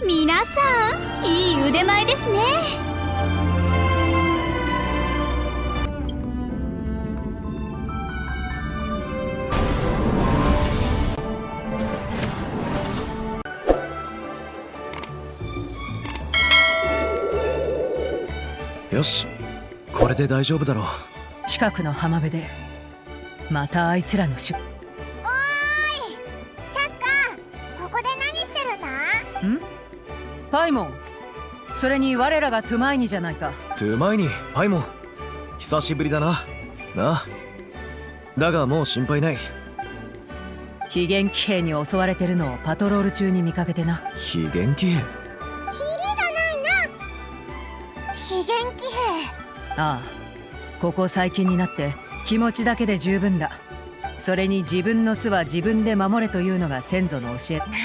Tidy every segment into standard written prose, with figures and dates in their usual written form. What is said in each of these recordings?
皆さん、いい腕前ですね。よし、これで大丈夫だろう。近くの浜辺でまたあいつらのおーい、チャスカ、ここで何してるんだ？パイモン、それに我らがトゥマイニじゃないか。トゥマイニ、パイモン、久しぶりだな。なあ、だがもう心配ない。非現騎兵に襲われてるのをパトロール中に見かけてな。非現騎兵？キリがないな。非現騎兵。ああ、ここ最近になって気持ちだけで十分だ。それに自分の巣は自分で守れというのが先祖の教え。仲間だ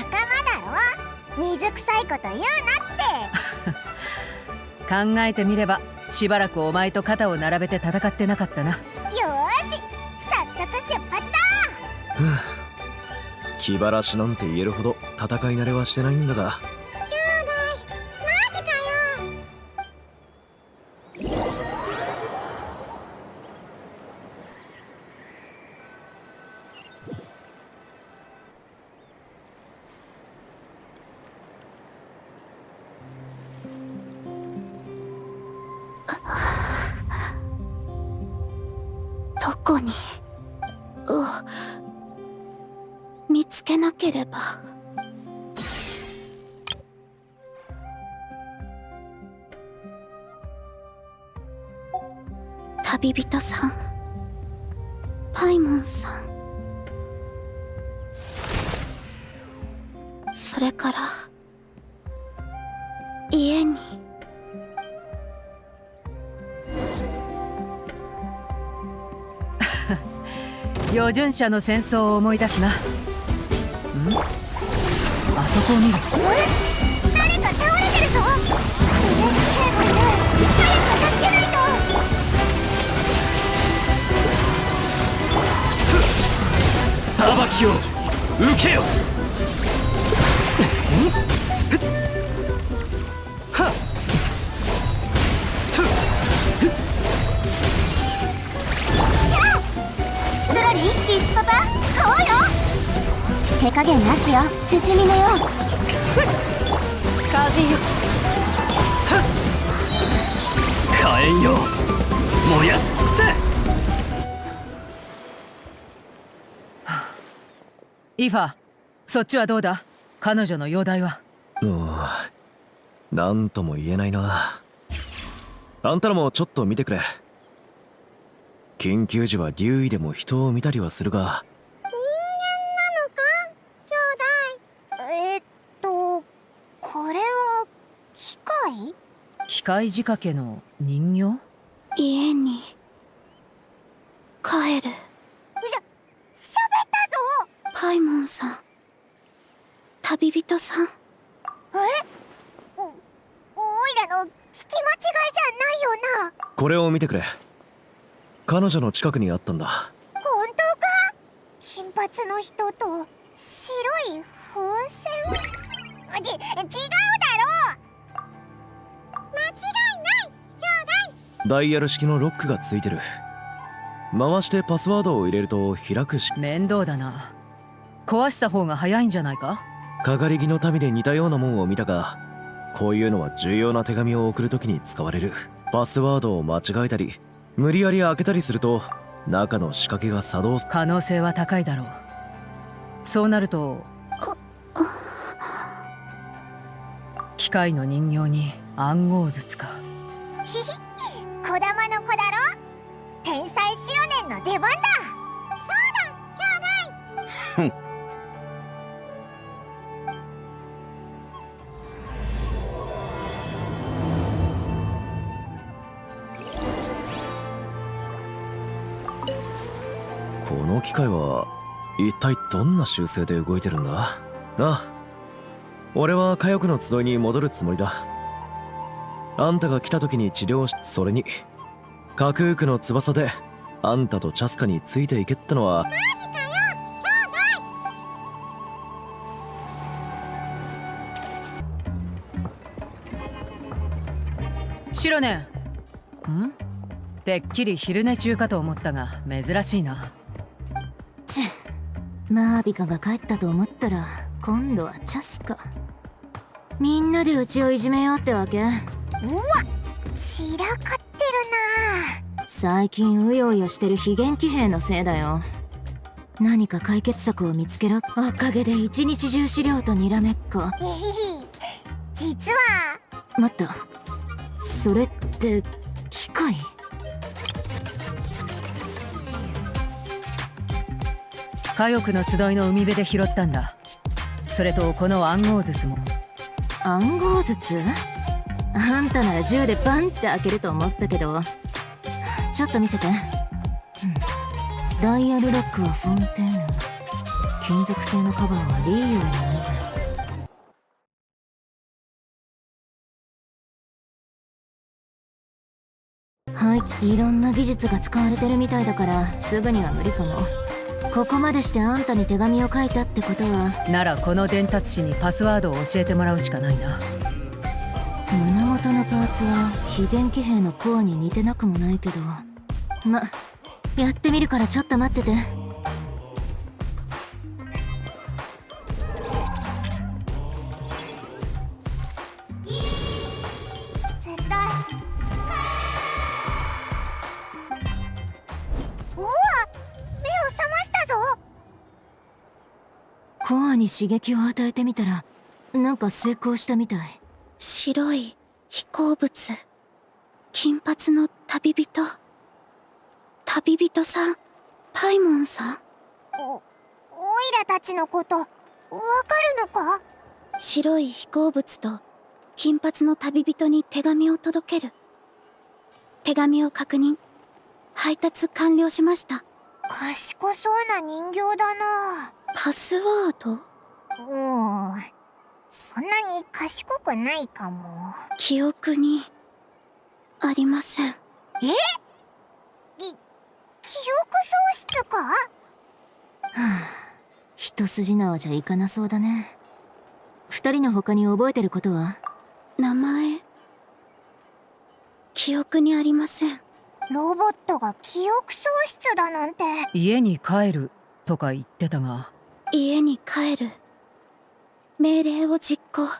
ろ。水臭いこと言うなって考えてみればしばらくお前と肩を並べて戦ってなかったな。よーし、早速出発だ。気晴らしなんて言えるほど戦い慣れはしてないんだが。兄弟、マジかよ。どこに見つけなければ。旅人さん、パイモンさん、それから家に。預順者の戦争を思い出すな。あそこを見る。誰か倒れてるぞ。非現騎兵がいる。早く助けないと。裁きを受けよ。シュトラリー、リーチパパ、買おうよ。手加減なしよ、土見のよ。風よ。火炎よ、燃やし尽くせ。イファ、そっちはどうだ？彼女の容体は。なんとも言えないな。あんたらもちょっと見てくれ。緊急時は竜医でも人を見たりはするが。人間なのか、兄弟。これは機械？機械仕掛けの人形？家に帰る。喋ったぞ。パイモンさん、旅人さん。おいらの聞き間違いじゃないよな。これを見てくれ。彼女の近くにあったんだ。本当か？金髪の人と白い風船。違うだろう。間違いない、兄弟。ダイヤル式のロックがついてる。回してパスワードを入れると開くし。面倒だな。壊した方が早いんじゃないか？かがり木の民で似たようなもんを見たが、こういうのは重要な手紙を送るときに使われる。パスワードを間違えたり無理やり開けたりすると中の仕掛けが作動する。可能性は高いだろう。そうなると機械の人形に暗号術か。ひひ、こだまの子だろ。天才白年の出番だ。そうだ、兄弟。この機械は一体どんな習性で動いてるんだ？ああ、俺は火翼の集いに戻るつもりだ。あんたが来た時に治療し、それに架空区の翼であんたとチャスカについていけったのは。マジかよ、兄弟。白年。てっきり昼寝中かと思ったが珍しいな。マービカが帰ったと思ったら今度はチャスか。みんなでうちをいじめようってわけ？うわ、散らかってるな。最近うようよしてる非元気兵のせいだよ。何か解決策を見つけろ。おかげで一日中資料とにらめっこ。実は待った、それって機械？火翼の集いの海辺で拾ったんだ。それとこの暗号筒も。暗号筒？あんたなら銃でバンって開けると思ったけど、ちょっと見せて。ダイヤルロックはフォンテーヌ、金属製のカバーはリーユーになる。はい、いろんな技術が使われてるみたいだからすぐには無理かも。ここまでしてあんたに手紙を書いたってことは、ならこの伝達師にパスワードを教えてもらうしかないな。胸元のパーツは非元気兵のコアに似てなくもないけど、やってみるからちょっと待ってて。絶対。おお、目を覚ましたぞ。コアに刺激を与えてみたらなんか成功したみたい。白い飛行物、金髪の旅人。旅人さん、パイモンさん。おいらたちのことわかるのか？白い飛行物と金髪の旅人に手紙を届ける。手紙を確認。配達完了しました。賢そうな人形だな。パスワード？そんなに賢くないかも。記憶にありません。記憶喪失か？一筋縄じゃいかなそうだね。二人の他に覚えてることは？名前、記憶にありません。ロボットが記憶喪失だなんて。家に帰るとか言ってたが。家に帰る。命令を実行。や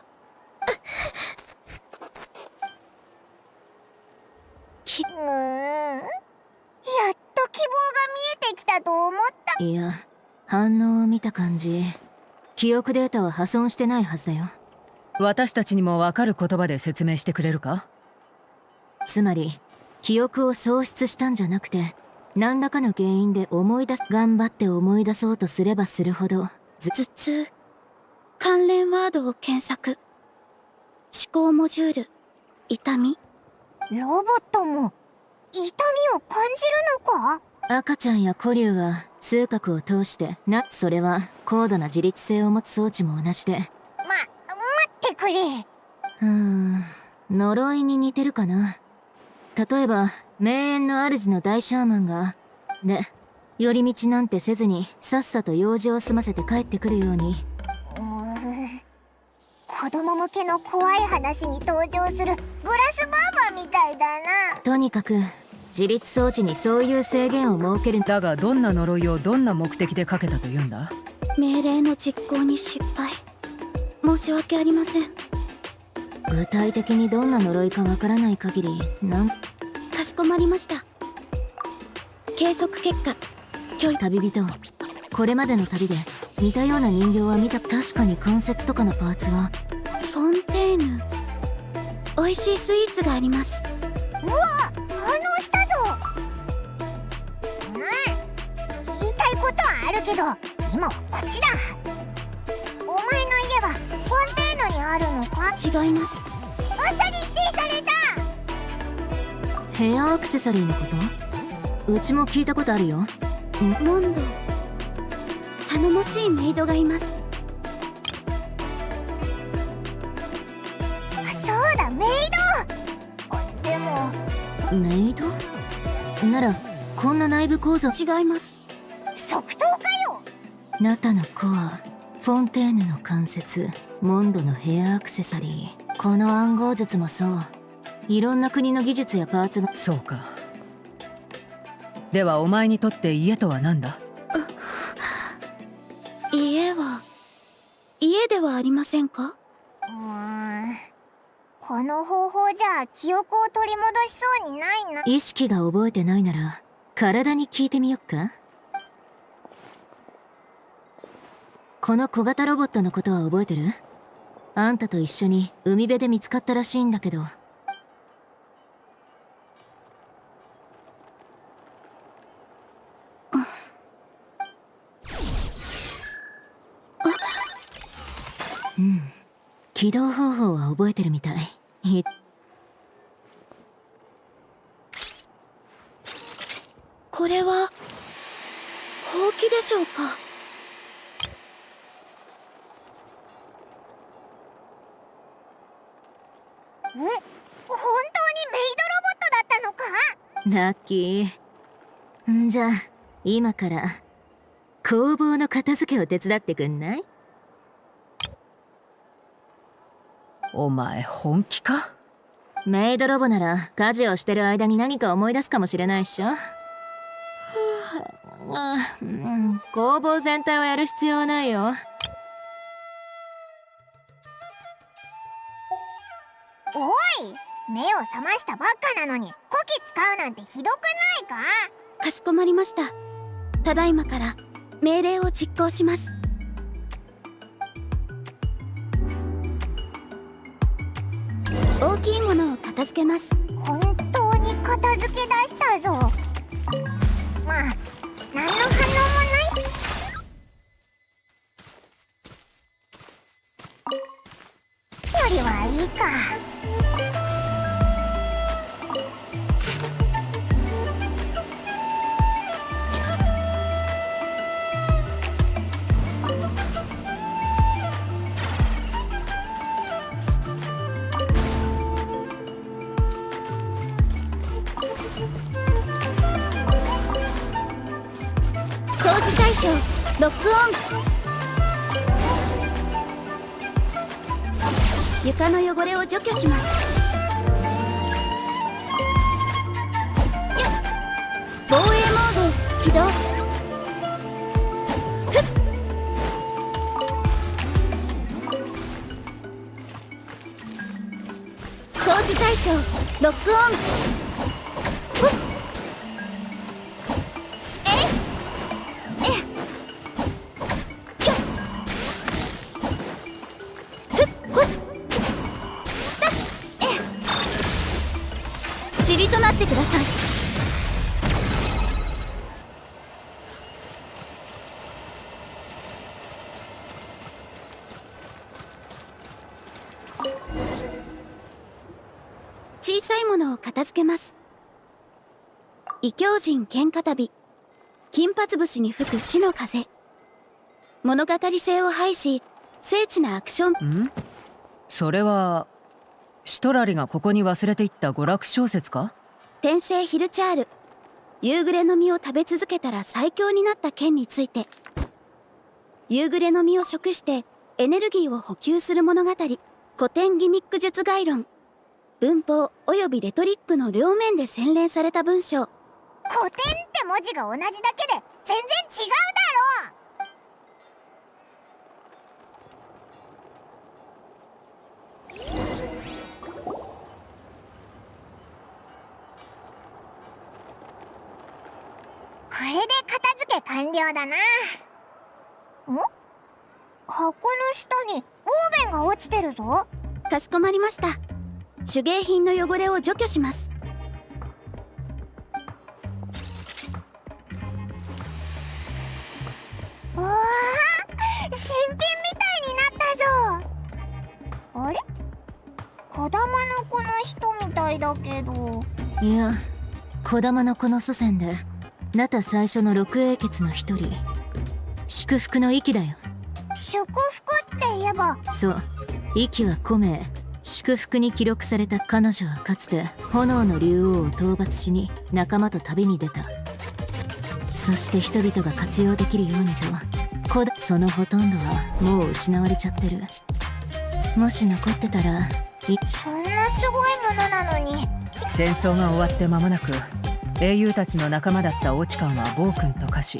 っと希望が見えてきたと思った。いや、反応を見た感じ、記憶データは破損してないはずだよ。私たちにも分かる言葉で説明してくれるか？つまり記憶を喪失したんじゃなくて、何らかの原因で頑張って思い出そうとすればするほど頭痛。関連ワードを検索。思考モジュール、痛み。ロボットも痛みを感じるのか？赤ちゃんや古竜は痛覚を通してそれは高度な自律性を持つ装置も同じで。待ってくれ。呪いに似てるかな。例えば名園の主の大シャーマンが寄り道なんてせずにさっさと用事を済ませて帰ってくるように。子供向けの怖い話に登場するグラスバーバーみたいだな。とにかく自律装置にそういう制限を設ける。だがどんな呪いをどんな目的でかけたというんだ？命令の実行に失敗。申し訳ありません。具体的にどんな呪いかわからない限りかしこまりました。計測結果。旅人、これまでの旅で似たような人形は見た。確かに関節とかのパーツは。フォンテーヌ。美味しいスイーツがあります。うわ、反応したぞ。言いたいことはあるけど今はこっちだ。お前の家はフォンテーヌにあるのか？違います。あっさり否定された。ヘアアクセサリーのこと？うちも聞いたことあるよ。モンド。頼もしいメイドがいます。そうだ、メイド。でもメイドならこんな内部構造。違います。即答かよ。ナタのコア、フォンテーヌの関節、モンドのヘアアクセサリー、この暗号術もそう。いろんな国の技術やパーツが。そうか。ではお前にとって家とは何だ？家は家ではありませんか？この方法じゃ記憶を取り戻しそうにないな。意識が覚えてないなら体に聞いてみよっか。この小型ロボットのことは覚えてる？あんたと一緒に海辺で見つかったらしいんだけど。うん、起動方法は覚えてるみたい。これはほうきでしょうか？本当にメイドロボットだったのか？ラッキー。んじゃあ今から工房の片付けを手伝ってくんない？お前本気か？メイドロボなら家事をしてる間に何か思い出すかもしれないっしょ。工房全体をやる必要はないよ。おい、目を覚ましたばっかなのにこき使うなんてひどくないか？かしこまりました。ただいまから命令を実行します。大きいものを片付けます。本当に片付け出したぞ。まあ何の反応もない。よりはいいか。掃除対象ロックオン。床の汚れを除去します。防衛モード起動。掃除対象ロックオン。塵となってください。小さいものを片付けます。異教人喧嘩旅、金髪節に吹く死の風。物語性を排し精緻なアクション。ん？それはシトラリがここに忘れていった娯楽小説か？天聖ヒルチャール、夕暮れの実を食べ続けたら最強になった件について。夕暮れの実を食してエネルギーを補給する物語、古典ギミック術概論。文法およびレトリックの両面で洗練された文章。古典って文字が同じだけで全然違うだろう。これで片付け完了だな。箱の下にオーベンが落ちてるぞ。かしこまりました。手芸品の汚れを除去します。うわー、新品みたいになったぞ。あれ？小玉の子の人みたいだけど。いや、小玉の子の祖先でナタ最初の六英傑の一人、祝福の息だよ。祝福って言えば。そう、息は古名祝福に記録された。彼女はかつて炎の竜王を討伐しに仲間と旅に出た。そして人々が活用できるようにとそのほとんどはもう失われちゃってる。もし残ってたらそんなすごいものなのに。戦争が終わって間もなく英雄たちの仲間だったオチカンは暴君と化し、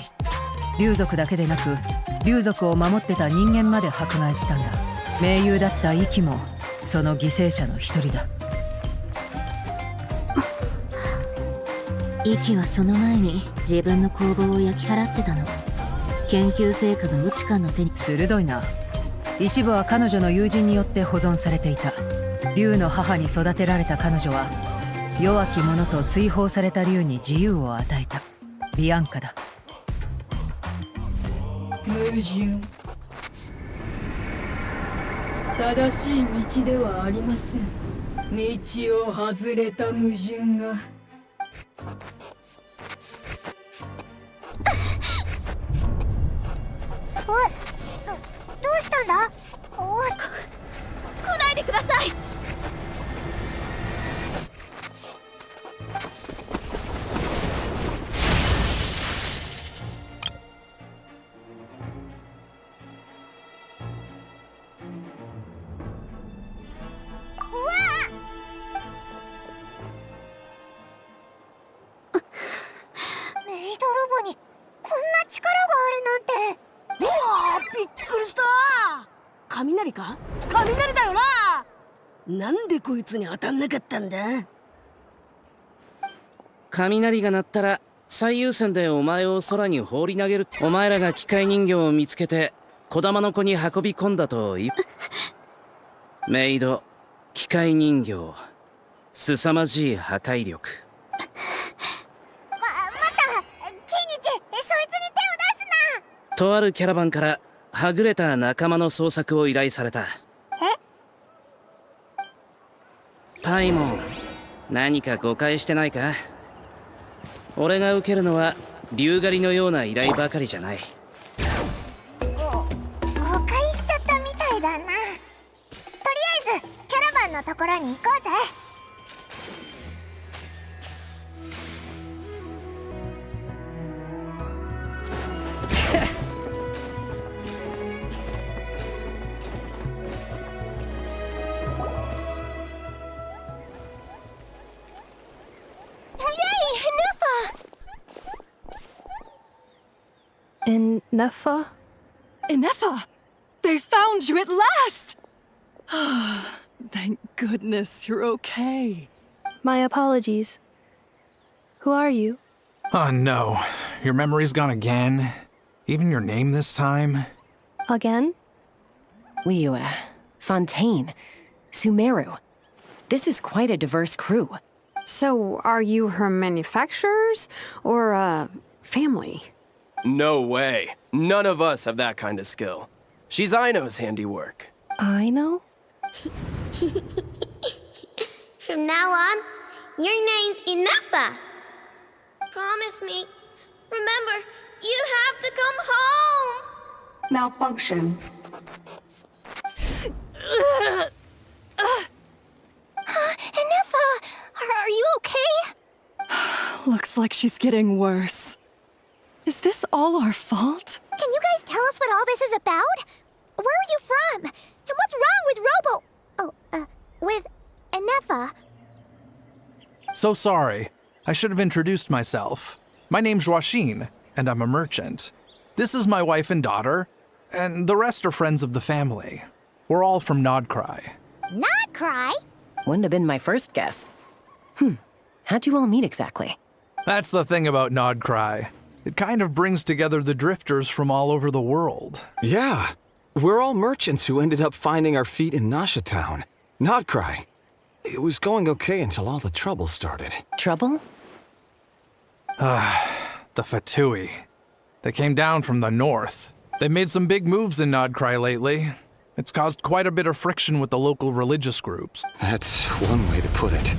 竜族だけでなく竜族を守ってた人間まで迫害したんだ。盟友だったイキもその犠牲者の一人だ。イキはその前に自分の工房を焼き払ってたの。研究成果がウチカンの手に。鋭いな。一部は彼女の友人によって保存されていた。竜の母に育てられた彼女は弱き者と追放された竜に自由を与えたビアンカだ。矛盾。正しい道ではありません。道を外れた矛盾が。どうしたんだ？来ないでください。メイドロボにこんな力があるなんて。うわー、びっくりした。雷か？雷だよな。なんでこいつに当たんなかったんだ？雷が鳴ったら最優先でお前を空に放り投げる。お前らが機械人形を見つけて小玉の子に運び込んだと言う。メイド、機械人形、凄まじい破壊力。またケニチ、そいつに手を出すな。とあるキャラバンからはぐれた仲間の捜索を依頼された。パイモン、何か誤解してないか？俺が受けるのは竜狩りのような依頼ばかりじゃない。誤解しちゃったみたいだな。とりあえずキャラバンのところに行こうぜ。Ineffa? Ineffa! They found you at last! Thank goodness you're okay. My apologies. Who are you? Oh no, your memory's gone again? Even your name this time? Again? LIŨ, Fontaine, Sumeru. This is quite a diverse crew. So, are you her manufacturers or family? No way. None of us have that kind of skill. She's Aino's handiwork. Aino? From now on, your name's Ineffa. Promise me. Remember, you have to come home. Malfunction. Ineffa, are you okay? Looks like she's getting worse. Is this all our fault? Can you guys tell us what all this is about? Where are you from? And what's wrong with with Ineffa? So sorry. I should have introduced myself. My name's Joachine, and I'm a merchant. This is my wife and daughter, and the rest are friends of the family. We're all from Nod-Krai. Nod-Krai? Wouldn't have been my first guess. How'd you all meet exactly? That's the thing about Nod-Krai. It kind of brings together the drifters from all over the world. Yeah. We're all merchants who ended up finding our feet in Nasha Town. Nod-Krai. It was going okay until all the trouble started. Trouble? The Fatui. They came down from the north. They've made some big moves in Nod-Krai lately. It's caused quite a bit of friction with the local religious groups. That's one way to put it.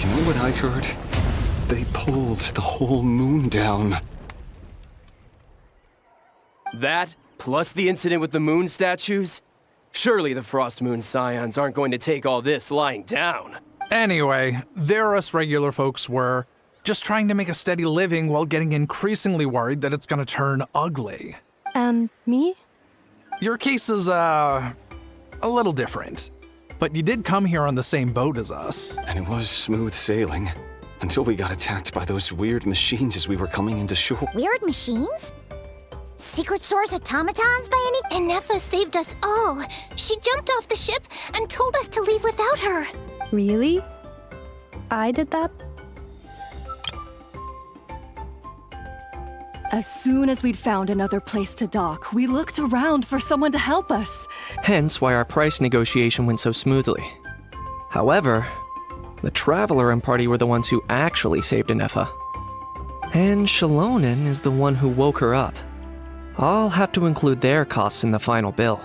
You know what I heard? They pulled the whole moon down. That, plus the incident with the moon statues? Surely the Frost Moon Scions aren't going to take all this lying down. Anyway, there us regular folks were just trying to make a steady living while getting increasingly worried that it's gonna turn ugly. And me? Your case is, a little different. but you did come here on the same boat as us. And it was smooth sailing. Until we got attacked by those weird machines as we were coming into shore. Weird machines? Secret Source automatons by any? Ineffa saved us all. She jumped off the ship and told us to leave without her. Really? I did that? As soon as we'd found another place to dock, we looked around for someone to help us. Hence why our price negotiation went so smoothly. However, the Traveler and party were the ones who actually saved Ineffa. And Shalonen is the one who woke her up. I'll have to include their costs in the final bill.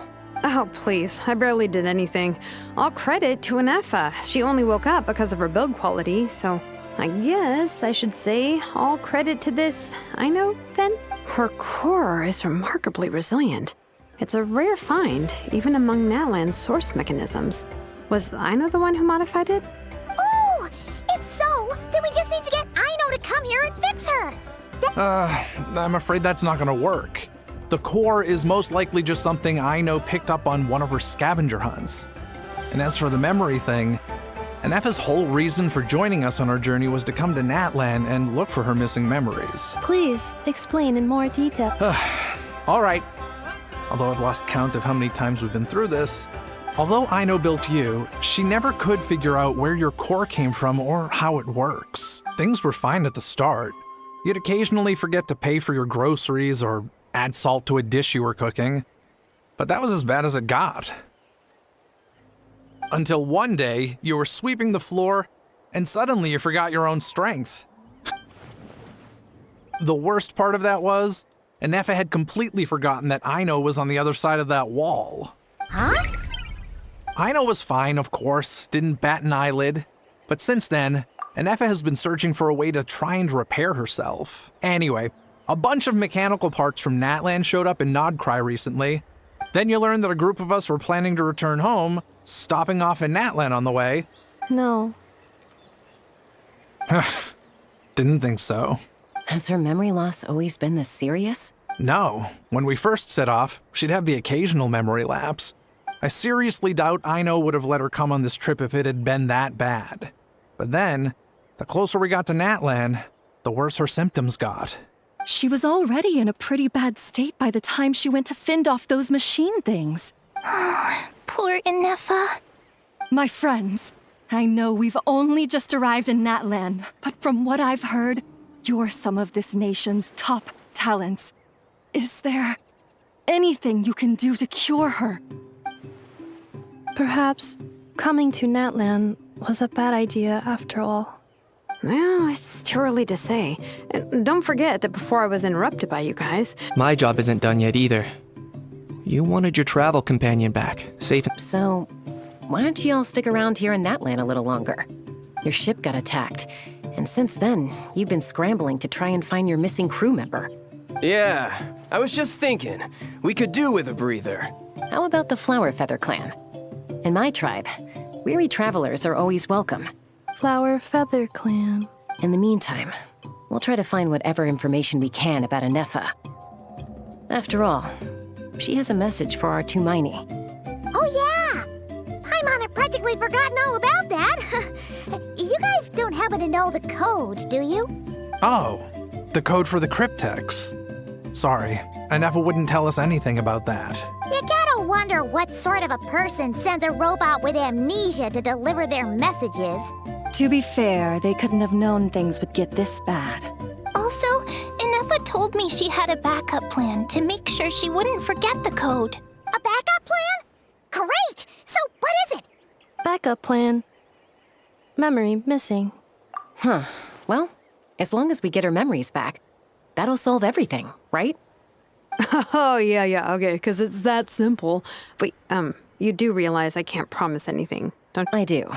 Oh, please. I barely did anything. All credit to Ineffa. She only woke up because of her build quality, so I guess I should say all credit to this Aino, then? Her core is remarkably resilient. It's a rare find, even among NHIÅN's source mechanisms. Was Aino the one who modified it? Oh! If so, then we just need to get Aino to come here and fix her! I'm afraid that's not gonna work. The core is most likely just something Aino picked up on one of her scavenger hunts. And as for the memory thing, Ineffa's whole reason for joining us on our journey was to come to Natlan and look for her missing memories. Please, explain in more detail. All right. Although I've lost count of how many times we've been through this, although Aino built you, she never could figure out where your core came from or how it works. Things were fine at the start. You'd occasionally forget to pay for your groceries or add salt to a dish you were cooking, but that was as bad as it got. Until one day, you were sweeping the floor, and suddenly you forgot your own strength. The worst part of that was, Ineffa had completely forgotten that Aino was on the other side of that wall. Huh? Aino was fine, of course, didn't bat an eyelid, but since then, Ineffa has been searching for a way to try and repair herself. Anyway, a bunch of mechanical parts from Natlan showed up in Nod-Krai recently. Then you learned that a group of us were planning to return home, stopping off in Natlan on the way. No. Didn't think so. Has her memory loss always been this serious? No. When we first set off, she'd have the occasional memory lapse. I seriously doubt Aino would have let her come on this trip if it had been that bad. But then, the closer we got to Natlan, the worse her symptoms got. She was already in a pretty bad state by the time she went to fend off those machine things. Poor Ineffa. My friends, I know we've only just arrived in Natlan, but from what I've heard, you're some of this nation's top talents. Is there anything you can do to cure her? Perhaps coming to Natlan was a bad idea after all. Well, it's too early to say. And don't forget that before I was interrupted by you guys. My job isn't done yet either. You wanted your travel companion back, safe and— So, why don't you all stick around here in Natlan a little longer? Your ship got attacked, and since then, you've been scrambling to try and find your missing crew member. Yeah, I was just thinking, we could do with a breather. How about the Flower Feather clan? In my tribe, weary travelers are always welcome. Flower Feather clan. In the meantime, we'll try to find whatever information we can about Ineffa. After all, she has a message for our Tumaini. Oh yeah! Paimon had practically forgotten all about that. You guys don't happen to know the code, do you? Oh, the code for the cryptex. Sorry, Ineffa wouldn't tell us anything about that. You gotta wonder what sort of a person sends a robot with amnesia to deliver their messages. To be fair, they couldn't have known things would get this bad. Also, Ineffa told me she had a backup plan to make sure she wouldn't forget the code. A backup plan? Great! So what is it? Backup plan. Memory missing. Huh. Well, as long as we get her memories back, that'll solve everything, right? Oh, yeah, okay, because it's that simple. Wait, you do realize I can't promise anything, don't you? I do.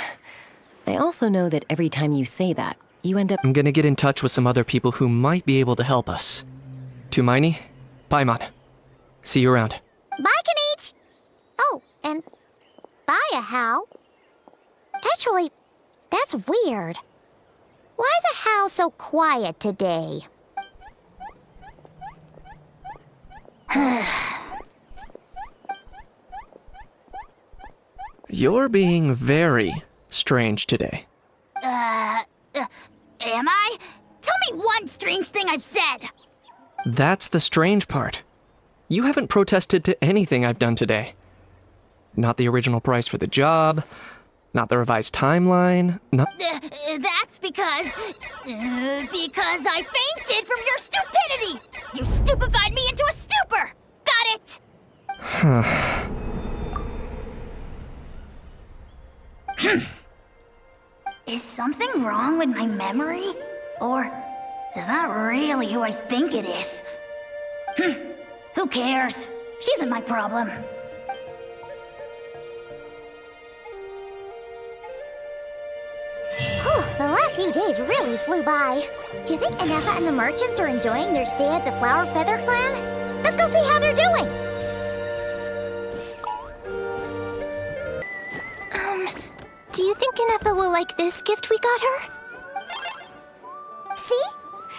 I also know that every time you say that, you end up— I'm gonna get in touch with some other people who might be able to help us. Tumaini, Paimon. See you around. Bye, Kanich! Oh, and bye, How. Actually, that's weird. Why is a How so quiet today? You're being very strange today. Am I? Tell me one strange thing I've said! That's the strange part. You haven't protested to anything I've done today. Not the original price for the job, not the revised timeline, not... That's because I fainted from your stupidity! You stupefied me into a stupor! Got it? Is something wrong with my memory? Or is that really who I think it is? Who cares? She isn't my problem. The last few days really flew by. Do you think Ineffa and the merchants are enjoying their stay at the Flower Feather Clan? Let's go see how they're doing! Do you think Ineffa will like this gift we got her? See?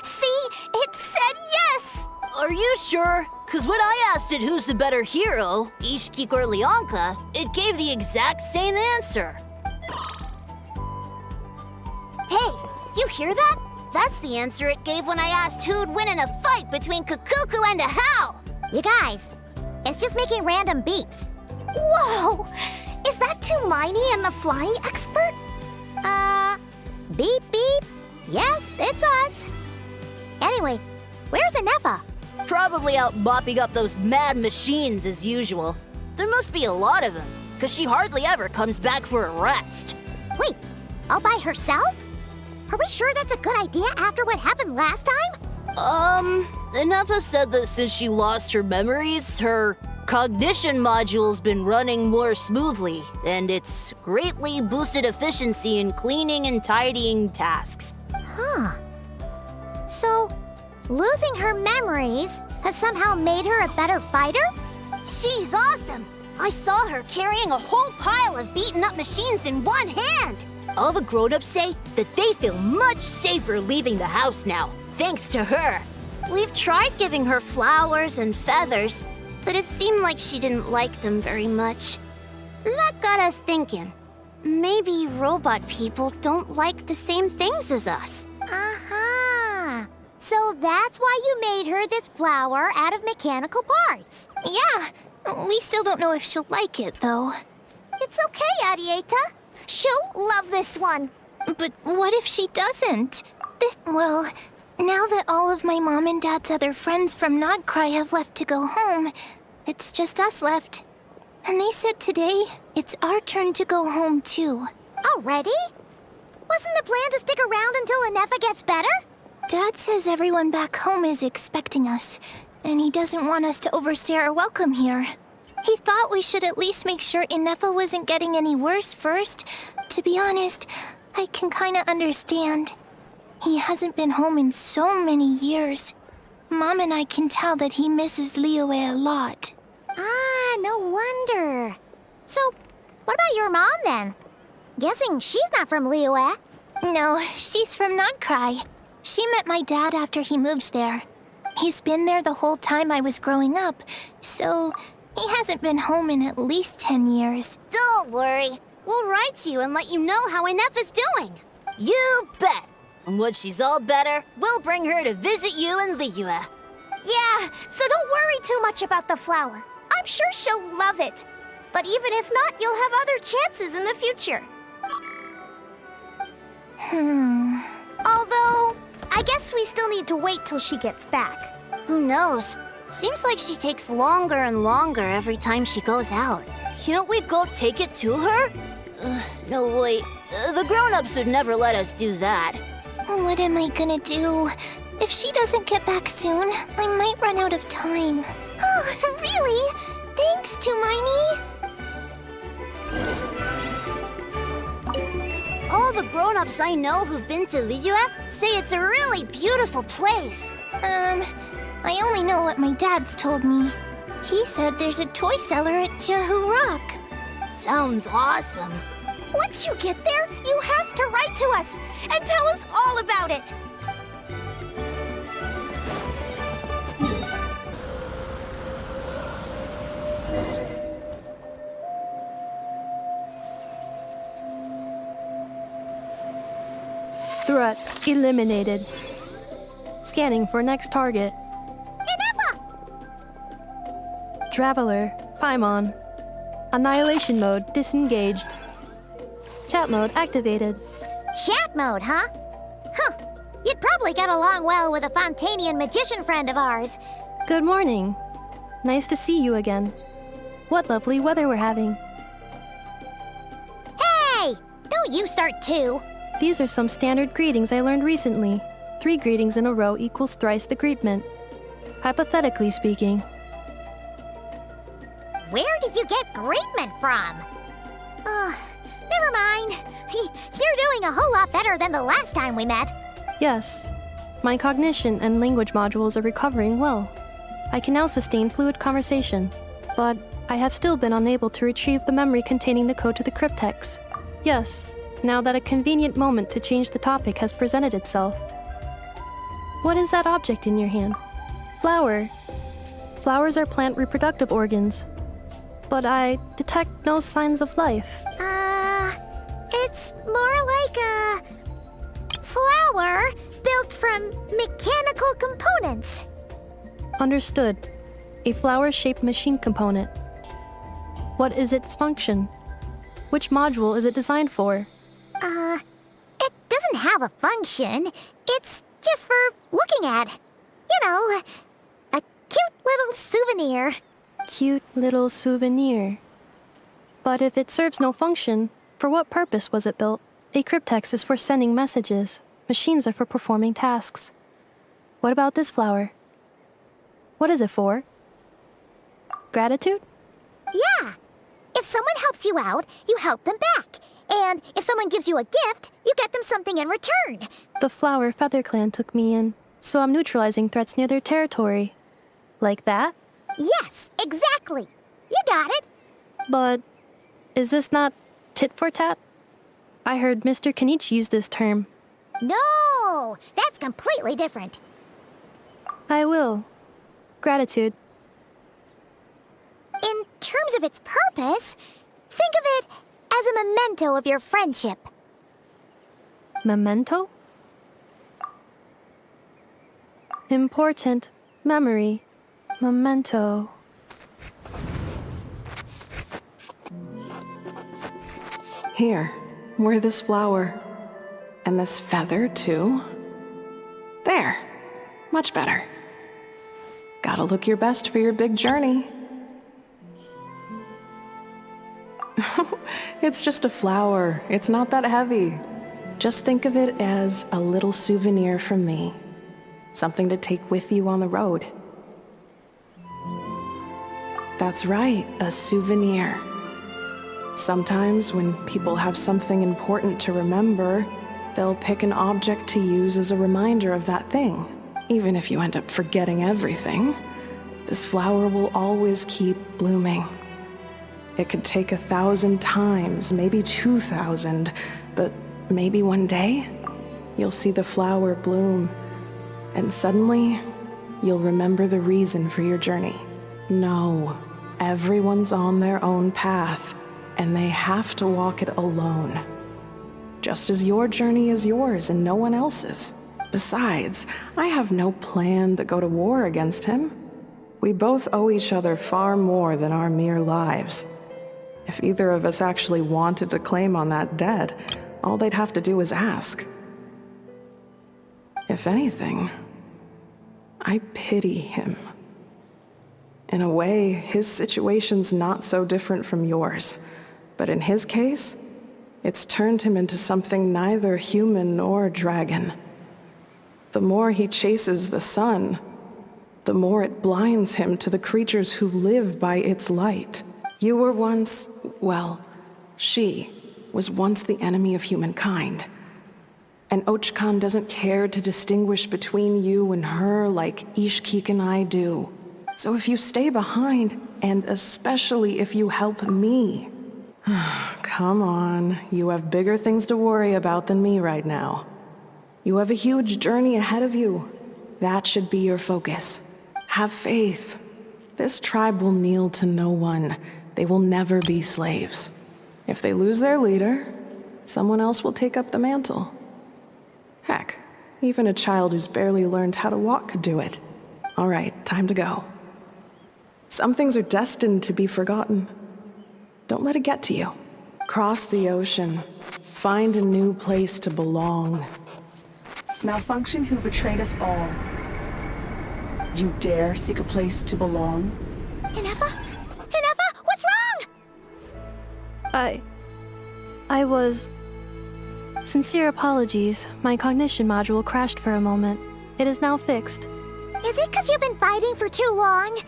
See? It said yes! Are you sure? Cause when I asked it who's the better hero, Ishkik or Leonka, it gave the exact same answer. Hey, you hear that? That's the answer it gave when I asked who'd win in a fight between Kukuku and THEO. You guys, it's just making random beeps. Whoa! Is that Tumaini and the flying expert? Beep beep. Yes, it's us. Anyway, where's Ineffa? Probably out mopping up those mad machines as usual. There must be a lot of them, cause she hardly ever comes back for a rest. Wait, all by herself? Are we sure that's a good idea after what happened last time? Ineffa said that since she lost her memories, her cognition module's been running more smoothly, and it's greatly boosted efficiency in cleaning and tidying tasks. Huh. So, losing her memories has somehow made her a better fighter? She's awesome! I saw her carrying a whole pile of beaten-up machines in one hand! All the grown-ups say that they feel much safer leaving the house now, thanks to her. We've tried giving her flowers and feathers, but it seemed like she didn't like them very much. That got us thinking. Maybe robot people don't like the same things as us. Aha! So that's why you made her this flower out of mechanical parts. Yeah, we still don't know if she'll like it, though. It's okay, Arieta. She'll love this one. But what if she doesn't? Well, now that all of my mom and dad's other friends from Nod-Krai have left to go home, it's just us left. And they said today, it's our turn to go home too. Already? Wasn't the plan to stick around until Ineffa gets better? Dad says everyone back home is expecting us, and he doesn't want us to overstay our welcome here. He thought we should at least make sure Ineffa wasn't getting any worse first. To be honest, I can kinda understand. He hasn't been home in so many years. Mom and I can tell that he misses LIŁ a lot. Ah, no wonder. So, what about your mom then? Guessing she's not from LIŁ. No, she's from Nod-Krai. She met my dad after he moved there. He's been there the whole time I was growing up, so he hasn't been home in at least 10 years. Don't worry. We'll write to you and let you know how Ineffa's doing. You bet. And when she's all better, we'll bring her to visit you in LIŁ. Yeah, so don't worry too much about the flower. I'm sure she'll love it. But even if not, you'll have other chances in the future. Although, I guess we still need to wait till she gets back. Who knows? Seems like she takes longer and longer every time she goes out. Can't we go take it to her? No, wait. The grown-ups would never let us do that. What am I gonna do? If she doesn't get back soon, I might run out of time. Oh, really? Thanks, Tumaini. All the grown-ups I know who've been to LIŁ say it's a really beautiful place. I only know what my dad's told me. He said there's a toy seller at Jehu Rock. Sounds awesome. Once you get there, you have to write to us and tell us all about it. Threat eliminated. Scanning for next target. Ineffa! Traveler, Paimon. Annihilation mode disengaged. Chat mode activated. Chat mode, huh? Huh. You'd probably get along well with a Fontanian magician friend of ours. Good morning. Nice to see you again. What lovely weather we're having. Hey! Don't you start too. These are some standard greetings I learned recently. 3 greetings in a row equals thrice the greetment. Hypothetically speaking. Where did you get greetment from? Never mind. You're doing a whole lot better than the last time we met. Yes. My cognition and language modules are recovering well. I can now sustain fluid conversation, but I have still been unable to retrieve the memory containing the code to the cryptex. Yes, now that a convenient moment to change the topic has presented itself. What is that object in your hand? Flower. Flowers are plant reproductive organs, but I detect no signs of life. It's more like a flower built from mechanical components. Understood. A flower-shaped machine component. What is its function? Which module is it designed for? It doesn't have a function. It's just for looking at. You know, a cute little souvenir. Cute little souvenir. But if it serves no function, for what purpose was it built? A cryptex is for sending messages. Machines are for performing tasks. What about this flower? What is it for? Gratitude? Yeah. If someone helps you out, you help them back. And if someone gives you a gift, you get them something in return. The Flower Feather Clan took me in, so I'm neutralizing threats near their territory. Like that? Yes, exactly. You got it. But is this not tit for tat? I heard Mr. Kenichi use this term. No, that's completely different. I will. Gratitude. In terms of its purpose, think of it as a memento of your friendship. Memento? Important memory. Memento. Here, wear this flower. And this feather, too. There. Much better. Gotta look your best for your big journey. It's just a flower. It's not that heavy. Just think of it as a little souvenir from me. Something to take with you on the road. That's right, a souvenir. Sometimes when people have something important to remember, they'll pick an object to use as a reminder of that thing. Even if you end up forgetting everything, this flower will always keep blooming. It could take 1,000 times, maybe 2,000, but maybe one day, you'll see the flower bloom, and suddenly, you'll remember the reason for your journey. No, everyone's on their own path, and they have to walk it alone. Just as your journey is yours and no one else's. Besides, I have no plan to go to war against him. We both owe each other far more than our mere lives. If either of us actually wanted to claim on that debt, all they'd have to do is ask. If anything, I pity him. In a way, his situation's not so different from yours. But in his case, it's turned him into something neither human nor dragon. The more he chases the sun, the more it blinds him to the creatures who live by its light. You were once, well, she was once the enemy of humankind. And Ochkan doesn't care to distinguish between you and her like Ishkik and I do. So if you stay behind, and especially if you help me, come on, you have bigger things to worry about than me right now. You have a huge journey ahead of you. That should be your focus. Have faith. This tribe will kneel to no one. They will never be slaves. If they lose their leader, someone else will take up the mantle. Even a child who's barely learned how to walk could do it. All right, time to go. Some things are destined to be forgotten. Don't let it get to you. Cross the ocean. Find a new place to belong. Malfunction who betrayed us all. You dare seek a place to belong? Ineffa? Ineffa, what's wrong? I was... Sincere apologies. My cognition module crashed for a moment. It is now fixed. Is it because you've been fighting for too long?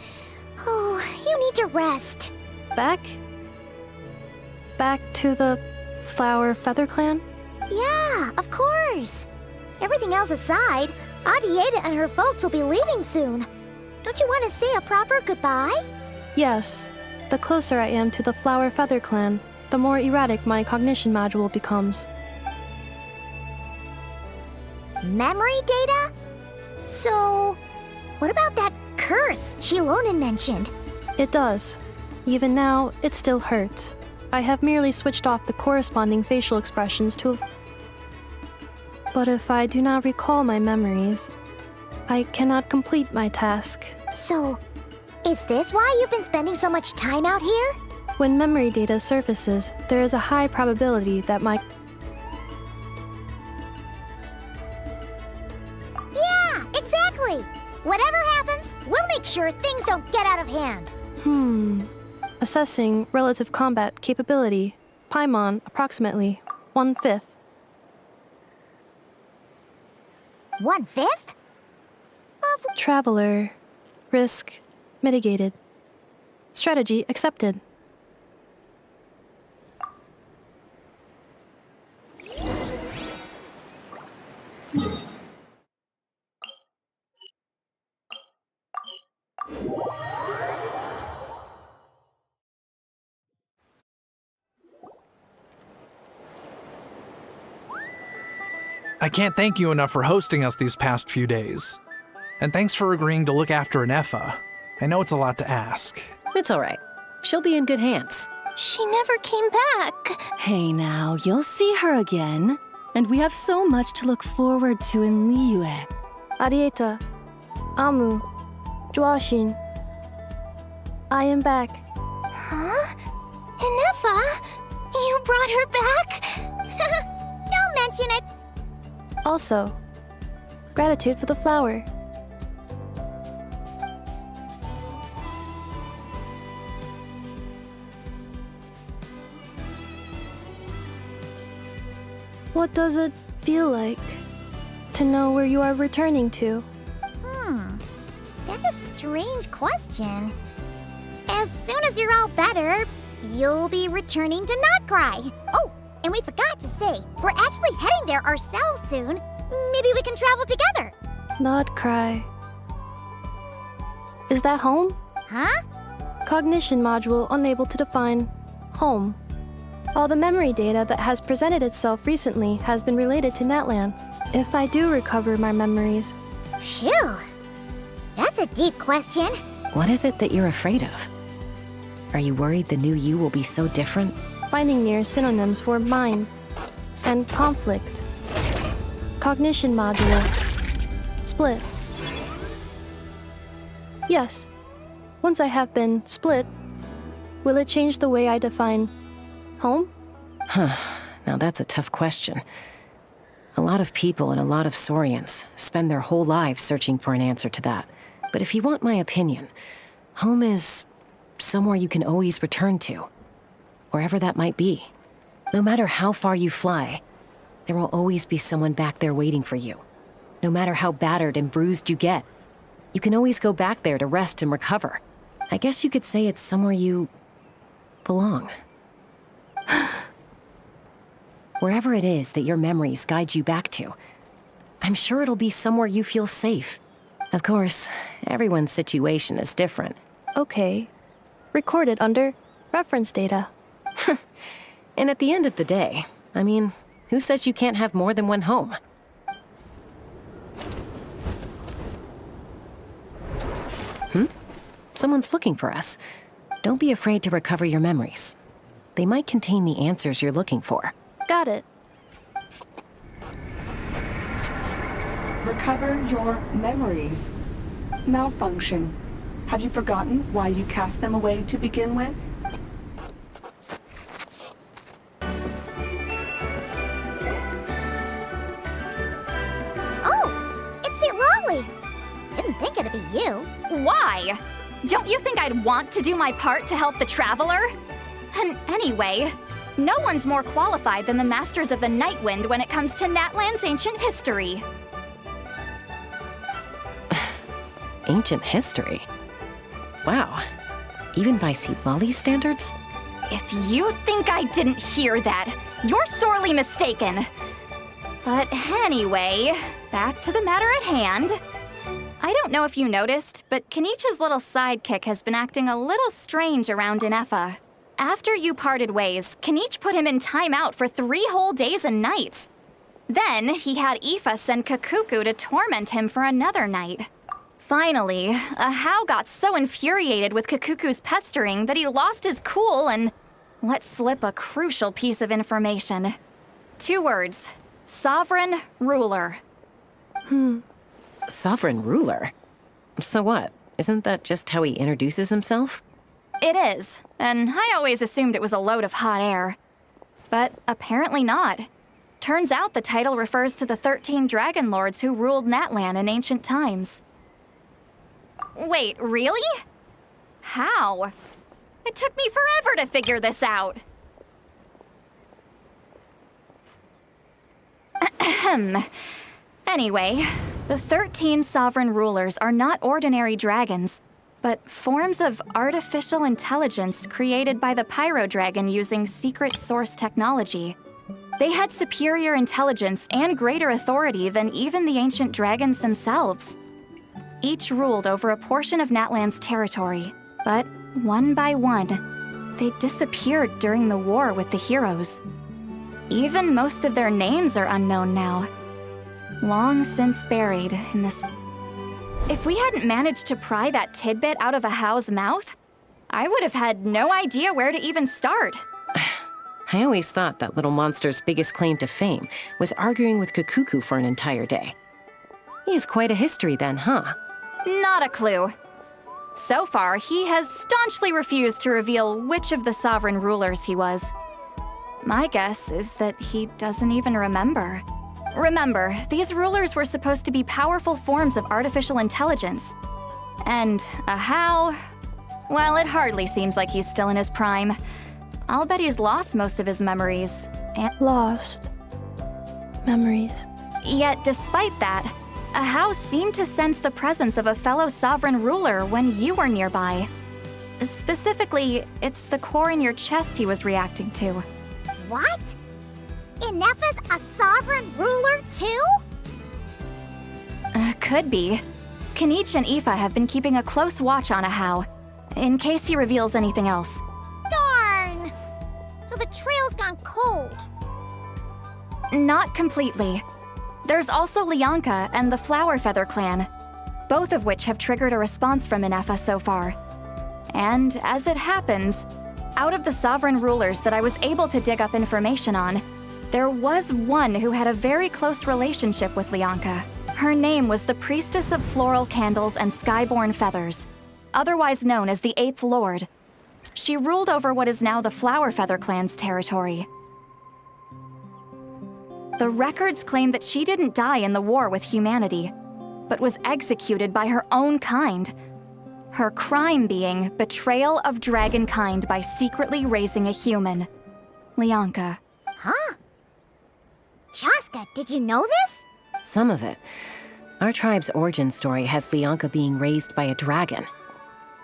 Oh, you need to rest. Back to the Flower Feather Clan? Yeah, of course. Everything else aside, Adieta and her folks will be leaving soon. Don't you want to say a proper goodbye? Yes. The closer I am to the Flower Feather Clan, the more erratic my cognition module becomes. Memory data? So, what about that curse LIEØS mentioned? It does. Even now, it still hurts. I have merely switched off the corresponding facial expressions to... But if I do not recall my memories, I cannot complete my task. So, is this why you've been spending so much time out here? When memory data surfaces, there is a high probability that my... Yeah, exactly! Whatever happens, we'll make sure things don't get out of hand. Assessing relative combat capability. Paimon, approximately 1/5. 1/5? Traveler. Risk mitigated. Strategy accepted. I can't thank you enough for hosting us these past few days. And thanks for agreeing to look after Ineffa. I know it's a lot to ask. It's all right. She'll be in good hands. She never came back. Hey now, you'll see her again. And we have so much to look forward to in LIÊN. Adieta. Amu. Joashin. I am back. Huh? Ineffa? You brought her back? Don't mention it. Also, gratitude for the flower. What does it feel like to know where you are returning to? That's a strange question. As soon as you're all better, you'll be returning to Nod-Krai. Oh, and we forgot to say, we're actually heading there ourselves soon. Maybe we can travel together. Nod-Krai. Is that home? Huh? Cognition module unable to define home. All the memory data that has presented itself recently has been related to NATLAN. If I do recover my memories... Phew! That's a deep question. What is it that you're afraid of? Are you worried the new you will be so different? Finding near synonyms for mind and conflict. Cognition module. Split. Yes. Once I have been split, will it change the way I define home? Now that's a tough question. A lot of people and a lot of Saurians spend their whole lives searching for an answer to that. But if you want my opinion, home is somewhere you can always return to. Wherever that might be. No matter how far you fly, there will always be someone back there waiting for you. No matter how battered and bruised you get, you can always go back there to rest and recover. I guess you could say it's somewhere you belong. Wherever it is that your memories guide you back to, I'm sure it'll be somewhere you feel safe. Of course, everyone's situation is different. Okay. Recorded under reference data. And at the end of the day, I mean, who says you can't have more than one home? Someone's looking for us. Don't be afraid to recover your memories. They might contain the answers you're looking for. Got it. Recover your memories. Malfunction. Have you forgotten why you cast them away to begin with? Oh, it's St. Lolly. Didn't think it'd be you. Why? Don't you think I'd want to do my part to help the Traveler? And anyway, no one's more qualified than the Masters of the Nightwind when it comes to Natlan's ancient history. Ancient history? Wow. Even by St. Lolly's standards? If you think I didn't hear that, you're sorely mistaken. But anyway, back to the matter at hand. I don't know if you noticed, but Kenichi's little sidekick has been acting a little strange around Ineffa. After you parted ways, Kenich put him in timeout for 3 whole days and nights. Then he had Aoife send Kakuku to torment him for another night. Finally, Ahau got so infuriated with Kakuku's pestering that he lost his cool and let slip a crucial piece of information. 2 words: sovereign ruler. Sovereign ruler? So what? Isn't that just how he introduces himself? It is, and I always assumed it was a load of hot air. But apparently not. Turns out the title refers to the 13 dragon lords who ruled Natlan in ancient times. Wait, really? How? It took me forever to figure this out. Anyway, the 13 sovereign rulers are not ordinary dragons, but forms of artificial intelligence created by the Pyro Dragon using secret source technology. They had superior intelligence and greater authority than even the ancient dragons themselves. Each ruled over a portion of Natlan's territory, but one by one, they disappeared during the war with the heroes. Even most of their names are unknown now, long since buried in this. If we hadn't managed to pry that tidbit out of Ahau's mouth, I would have had no idea where to even start. I always thought that little monster's biggest claim to fame was arguing with Kakuku for an entire day. He has quite a history then, huh? Not a clue. So far, he has staunchly refused to reveal which of the sovereign rulers he was. My guess is that he doesn't even remember. Remember, these rulers were supposed to be powerful forms of artificial intelligence. And Ahau, well, it hardly seems like he's still in his prime. I'll bet he's lost most of his memories. Lost memories. Yet, despite that, Ahau seemed to sense the presence of a fellow sovereign ruler when you were nearby. Specifically, it's the core in your chest he was reacting to. What? Ineffa's a sovereign ruler too? Could be. Kenich and Aoife have been keeping a close watch on Ahau, in case he reveals anything else. Darn! So the trail's gone cold. Not completely. There's also Lianka and the Flower Feather clan, both of which have triggered a response from Ineffa so far. And as it happens, out of the sovereign rulers that I was able to dig up information on, there was one who had a very close relationship with Lianka. Her name was the Priestess of Floral Candles and Skyborn Feathers, otherwise known as the 8th Lord. She ruled over what is now the Flower Feather clan's territory. The records claim that she didn't die in the war with humanity, but was executed by her own kind. Her crime being betrayal of dragonkind by secretly raising a human. Lianka. Huh? Chaska, did you know this? Some of it. Our tribe's origin story has Lianka being raised by a dragon.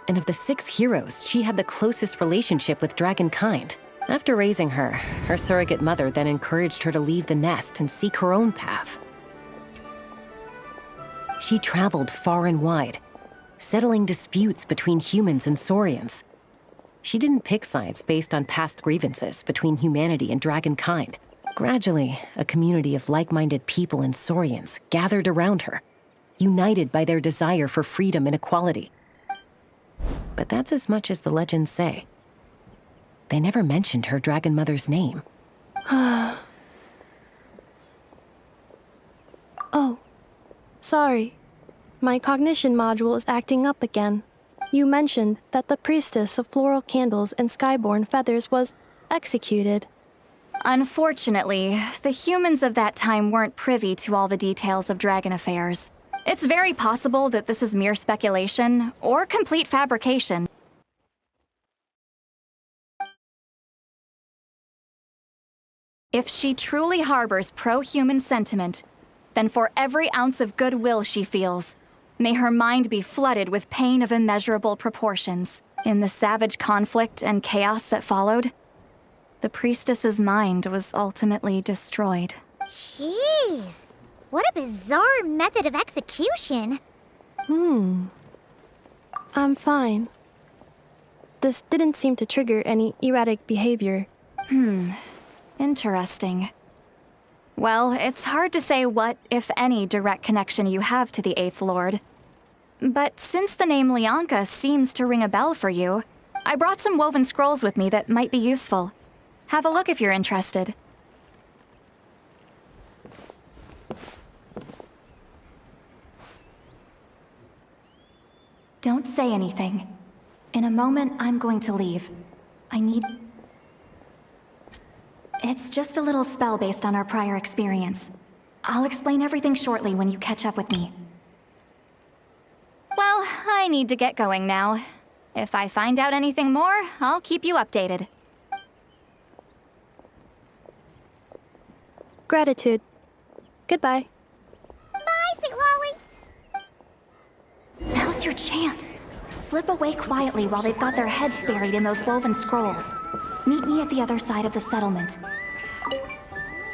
And of the 6 heroes, she had the closest relationship with dragonkind. After raising her, her surrogate mother then encouraged her to leave the nest and seek her own path. She traveled far and wide, settling disputes between humans and Saurians. She didn't pick sides based on past grievances between humanity and dragonkind. Gradually, a community of like-minded people and Saurians gathered around her, united by their desire for freedom and equality. But that's as much as the legends say. They never mentioned her dragon mother's name. Oh. Sorry. My cognition module is acting up again. You mentioned that the priestess of floral candles and skyborn feathers was executed. Unfortunately, the humans of that time weren't privy to all the details of dragon affairs. It's very possible that this is mere speculation or complete fabrication. If she truly harbors pro-human sentiment, then for every ounce of goodwill she feels, may her mind be flooded with pain of immeasurable proportions. In the savage conflict and chaos that followed, the priestess's mind was ultimately destroyed. Jeez, what a bizarre method of execution. I'm fine. This didn't seem to trigger any erratic behavior. Interesting. Well, it's hard to say what, if any, direct connection you have to the 8th Lord. But since the name Lyanka seems to ring a bell for you, I brought some woven scrolls with me that might be useful. Have a look if you're interested. Don't say anything. In a moment, I'm going to leave. It's just a little spell based on our prior experience. I'll explain everything shortly when you catch up with me. Well, I need to get going now. If I find out anything more, I'll keep you updated. Gratitude. Goodbye. Bye, Sweet Lolly. Now's your chance. Slip away quietly while they've got their heads buried in those woven scrolls. Meet me at the other side of the settlement.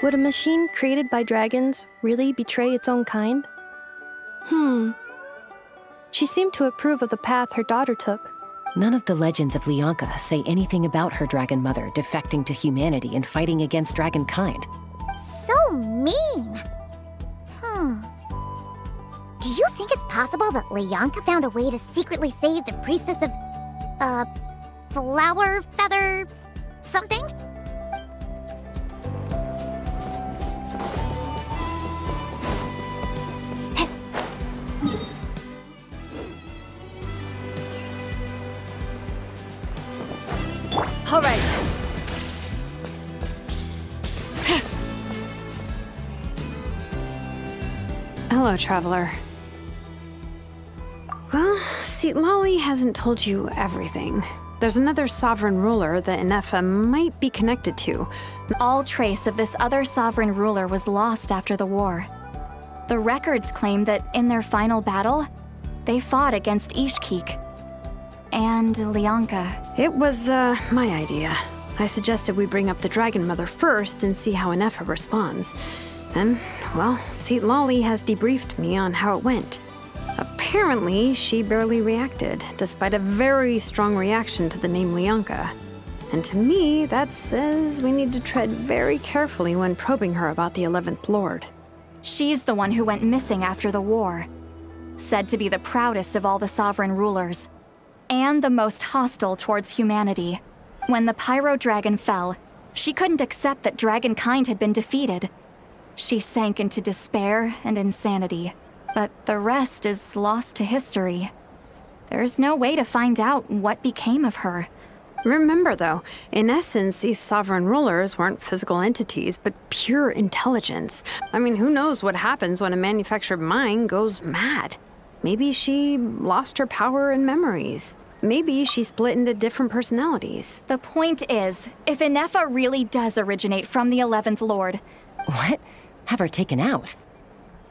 Would a machine created by dragons really betray its own kind? She seemed to approve of the path her daughter took. None of the legends of Lyanka say anything about her dragon mother defecting to humanity and fighting against dragonkind. So mean. Do you think it's possible that Lyanka found a way to secretly save the priestess of, flower feather something? All right. Hello, traveler. Well, see, Lolly hasn't told you everything. There's another sovereign ruler that Ineffa might be connected to. All trace of this other sovereign ruler was lost after the war. The records claim that in their final battle, they fought against Ishkik and Lyanka. It was, my idea. I suggested we bring up the Dragon Mother first and see how Ineffa responds. And, well, see, Lolly has debriefed me on how it went. Apparently, she barely reacted, despite a very strong reaction to the name Lyanka. And to me, that says we need to tread very carefully when probing her about the 11th Lord. She's the one who went missing after the war. Said to be the proudest of all the sovereign rulers. And the most hostile towards humanity. When the Pyro Dragon fell, she couldn't accept that dragonkind had been defeated. She sank into despair and insanity. But the rest is lost to history. There's no way to find out what became of her. Remember, though, in essence, these sovereign rulers weren't physical entities, but pure intelligence. I mean, who knows what happens when a manufactured mind goes mad? Maybe she lost her power and memories. Maybe she split into different personalities. The point is, if Ineffa really does originate from the 11th Lord... What? Have her taken out?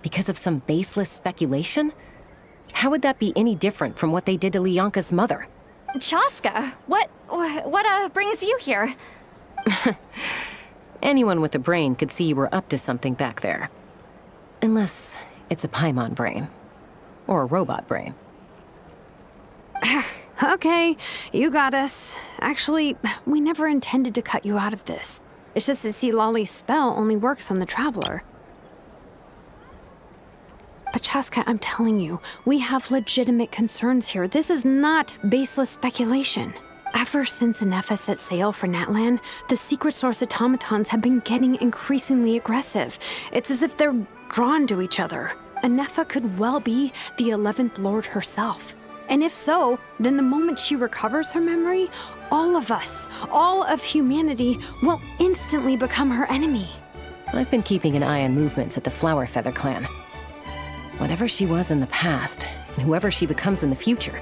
Because of some baseless speculation? How would that be any different from what they did to Lyanka's mother? Chaska, what brings you here? Anyone with a brain could see you were up to something back there. Unless it's a Paimon brain. Or a robot brain. Okay, you got us. Actually, we never intended to cut you out of this. It's just that, see, Lolly's spell only works on the Traveler. But Chaska, I'm telling you, we have legitimate concerns here. This is not baseless speculation. Ever since Ineffa set sail for Natlan, the secret source automatons have been getting increasingly aggressive. It's as if they're drawn to each other. Ineffa could well be the 11th Lord herself. And if so, then the moment she recovers her memory, all of us, all of humanity, will instantly become her enemy. I've been keeping an eye on movements at the Flower Feather clan. Whatever she was in the past, and whoever she becomes in the future,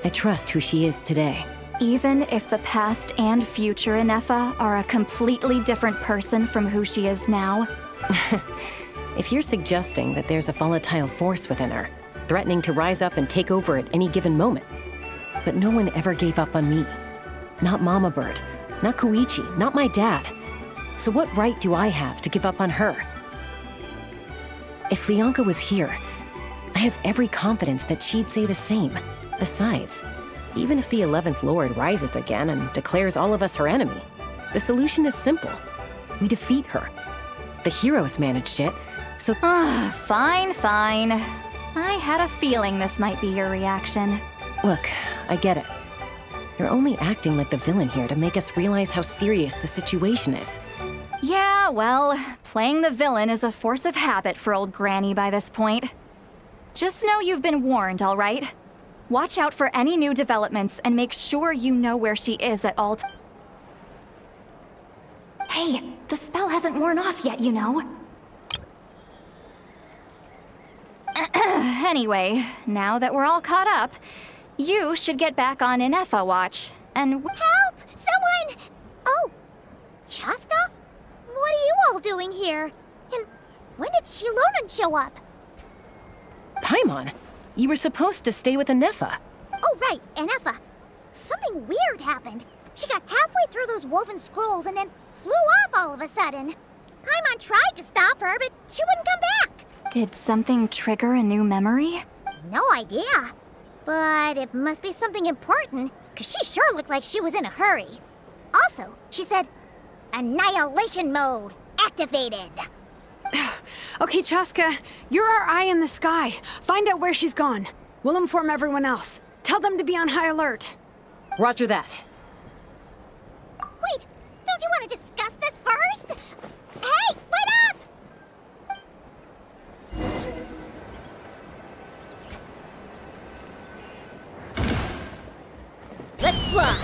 I trust who she is today. Even if the past and future Ineffa are a completely different person from who she is now? If you're suggesting that there's a volatile force within her, threatening to rise up and take over at any given moment. But no one ever gave up on me. Not Mama Bird, not Koichi, not my dad. So what right do I have to give up on her? If Lianka was here, I have every confidence that she'd say the same. Besides, even if the 11th Lord rises again and declares all of us her enemy, the solution is simple. We defeat her. The heroes managed it, so— Fine, fine. I had a feeling this might be your reaction. Look, I get it. You're only acting like the villain here to make us realize how serious the situation is. Yeah, well, playing the villain is a force of habit for old Granny by this point. Just know you've been warned, all right? Watch out for any new developments and make sure you know where she is at all times. Hey, the spell hasn't worn off yet, you know. Anyway, now that we're all caught up, you should get back on Ineffa watch, and— Help! Someone! Oh, Chaska? What are you all doing here? And when did Shilonen show up? Paimon, you were supposed to stay with Ineffa. Oh, right, Ineffa. Something weird happened. She got halfway through those woven scrolls and then flew off all of a sudden. Paimon tried to stop her, but she wouldn't come back. Did something trigger a new memory? No idea. But it must be something important, because she sure looked like she was in a hurry. Also, she said, annihilation mode activated. Okay, Chaska, you're our eye in the sky. Find out where she's gone. We'll inform everyone else. Tell them to be on high alert. Roger that. Wait, don't you want to discuss this first? Hey, wait up! Let's fly!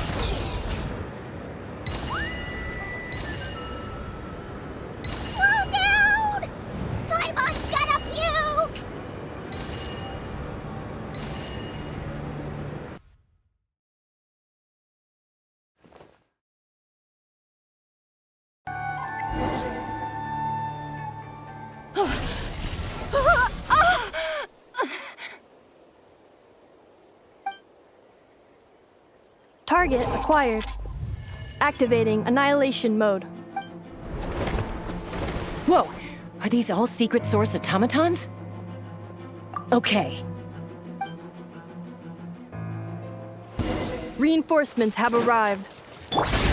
Slow down! Paimon's gonna puke! Target acquired. Activating annihilation mode. Whoa, are these all secret source automatons? Okay. Reinforcements have arrived.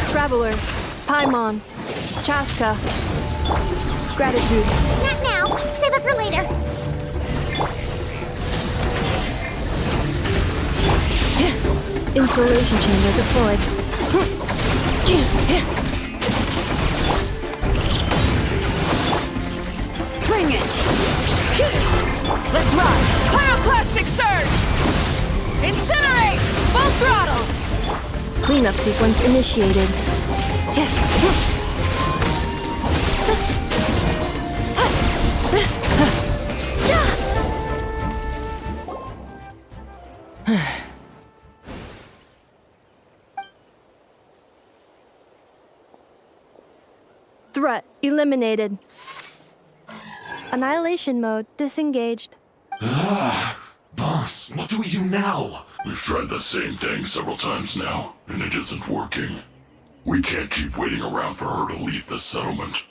Traveler, Paimon, Chaska. Gratitude. Not now. Save it for later. Installation chamber deployed. Bring it! Let's ride! Pyroclastic surge! Incinerate! Full throttle! Cleanup sequence initiated. Threat eliminated. Annihilation mode disengaged. Boss, what do we do now? We've tried the same thing several times now, and it isn't working. We can't keep waiting around for her to leave the settlement.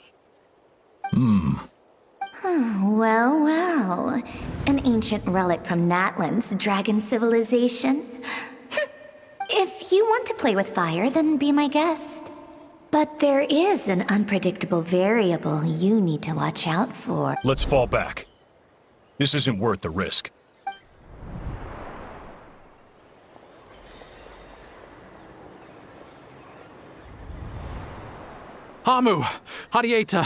Well, well. An ancient relic from Natlan's dragon civilization. If you want to play with fire, then be my guest. But there is an unpredictable variable you need to watch out for. Let's fall back. This isn't worth the risk. Hamu! Hadieta!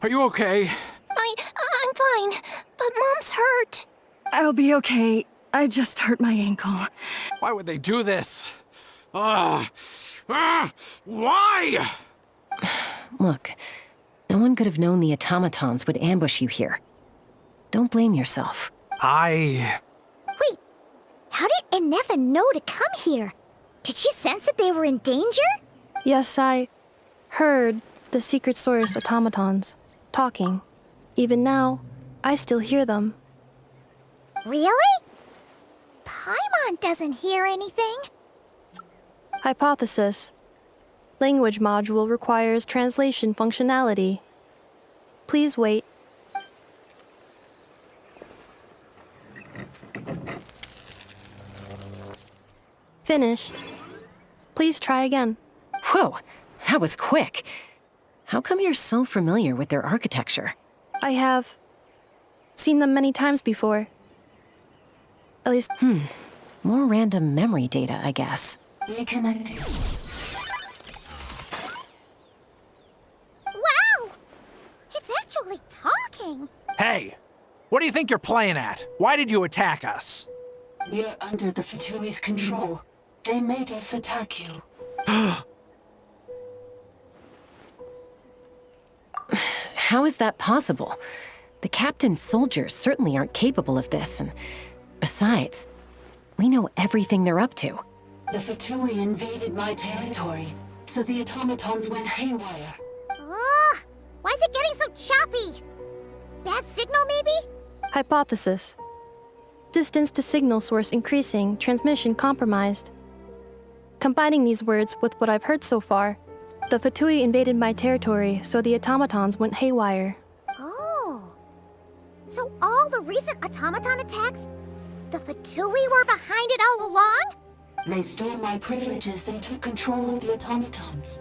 Are you okay? I'm fine, but But Mom's hurt. I'll be okay. I just hurt my ankle. Why would they do this? Why? Look, no one could have known the automatons would ambush you here. Don't blame yourself. Wait, how did Ineffa know to come here? Did she sense that they were in danger? Yes, I heard the secret source automatons talking. Even now, I still hear them. Really? Paimon doesn't hear anything. Hypothesis. Language module requires translation functionality. Please wait. Finished. Please try again. Whoa, that was quick. How come you're so familiar with their architecture? I have seen them many times before. At least, more random memory data, I guess. Reconnecting. Wow! It's actually talking! Hey! What do you think you're playing at? Why did you attack us? We're under the Fatui's control. They made us attack you. How is that possible? The captain's soldiers certainly aren't capable of this, and besides, we know everything they're up to. The Fatui invaded my territory, so the automatons went haywire. Ugh! Why is it getting so choppy? Bad signal, maybe? hypothesis. Distance to signal source increasing, transmission compromised. Combining these words with what I've heard so far, the Fatui invaded my territory, so the automatons went haywire. Oh. So all the recent automaton attacks, the Fatui were behind it all along? They stole my privileges and took control of the automatons.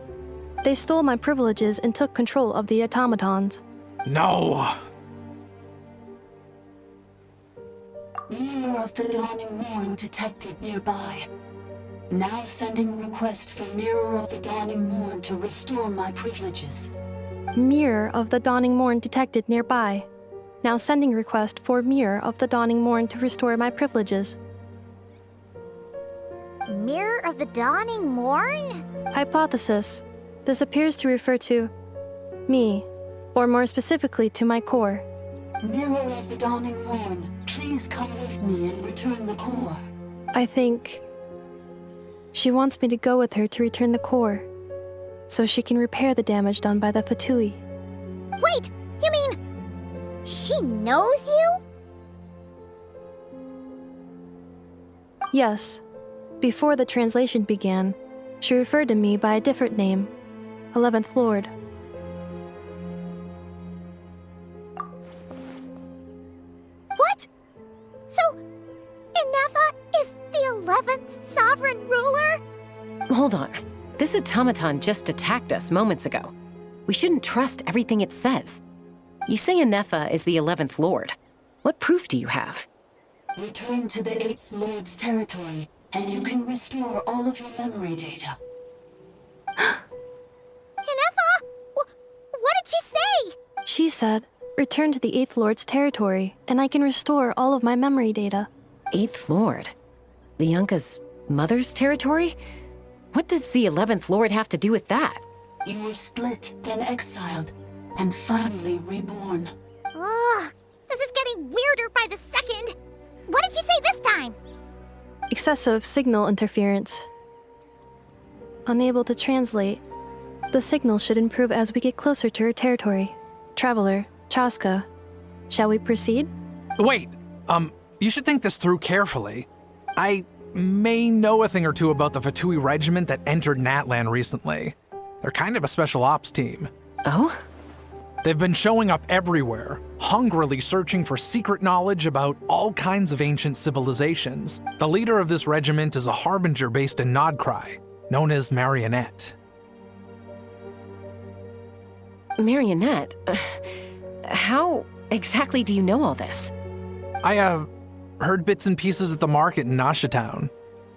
They stole my privileges and took control of the automatons. No! Mirror of the Dawning Morn detected nearby. Now sending request for Mirror of the Dawning Morn to restore my privileges. Mirror of the Dawning Morn detected nearby. Now sending request for Mirror of the Dawning Morn to restore my privileges. Mirror of the Dawning Morn? Hypothesis. This appears to refer to me, or more specifically to my core. Mirror of the Dawning Morn, please come with me and return the core. I think she wants me to go with her to return the core, so she can repair the damage done by the Fatui. Wait, you mean she knows you? Yes. Before the translation began, she referred to me by a different name, 11th Lord. What? So, Ineffa is the 11th sovereign ruler? Hold on. This automaton just attacked us moments ago. We shouldn't trust everything it says. You say Ineffa is the 11th Lord. What proof do you have? Return to the 8th Lord's territory, and you can restore all of your memory data. Ineffa? What did she say? She said, return to the 8th Lord's territory, and I can restore all of my memory data. 8th Lord? Bianca's mother's territory? What does the 11th Lord have to do with that? You were split, then exiled, and finally reborn. Ugh, this is getting weirder by the second. What did she say this time? Excessive signal interference. Unable to translate. The signal should improve as we get closer to her territory. Traveler, Chaska, shall we proceed? Wait, you should think this through carefully. I may know a thing or two about the Fatui regiment that entered Natlan recently. They're kind of a special ops team. Oh? They've been showing up everywhere, hungrily searching for secret knowledge about all kinds of ancient civilizations. The leader of this regiment is a harbinger based in Nod-Krai, known as Marionette. Marionette? How exactly do you know all this? I, heard bits and pieces at the market in Nashatown,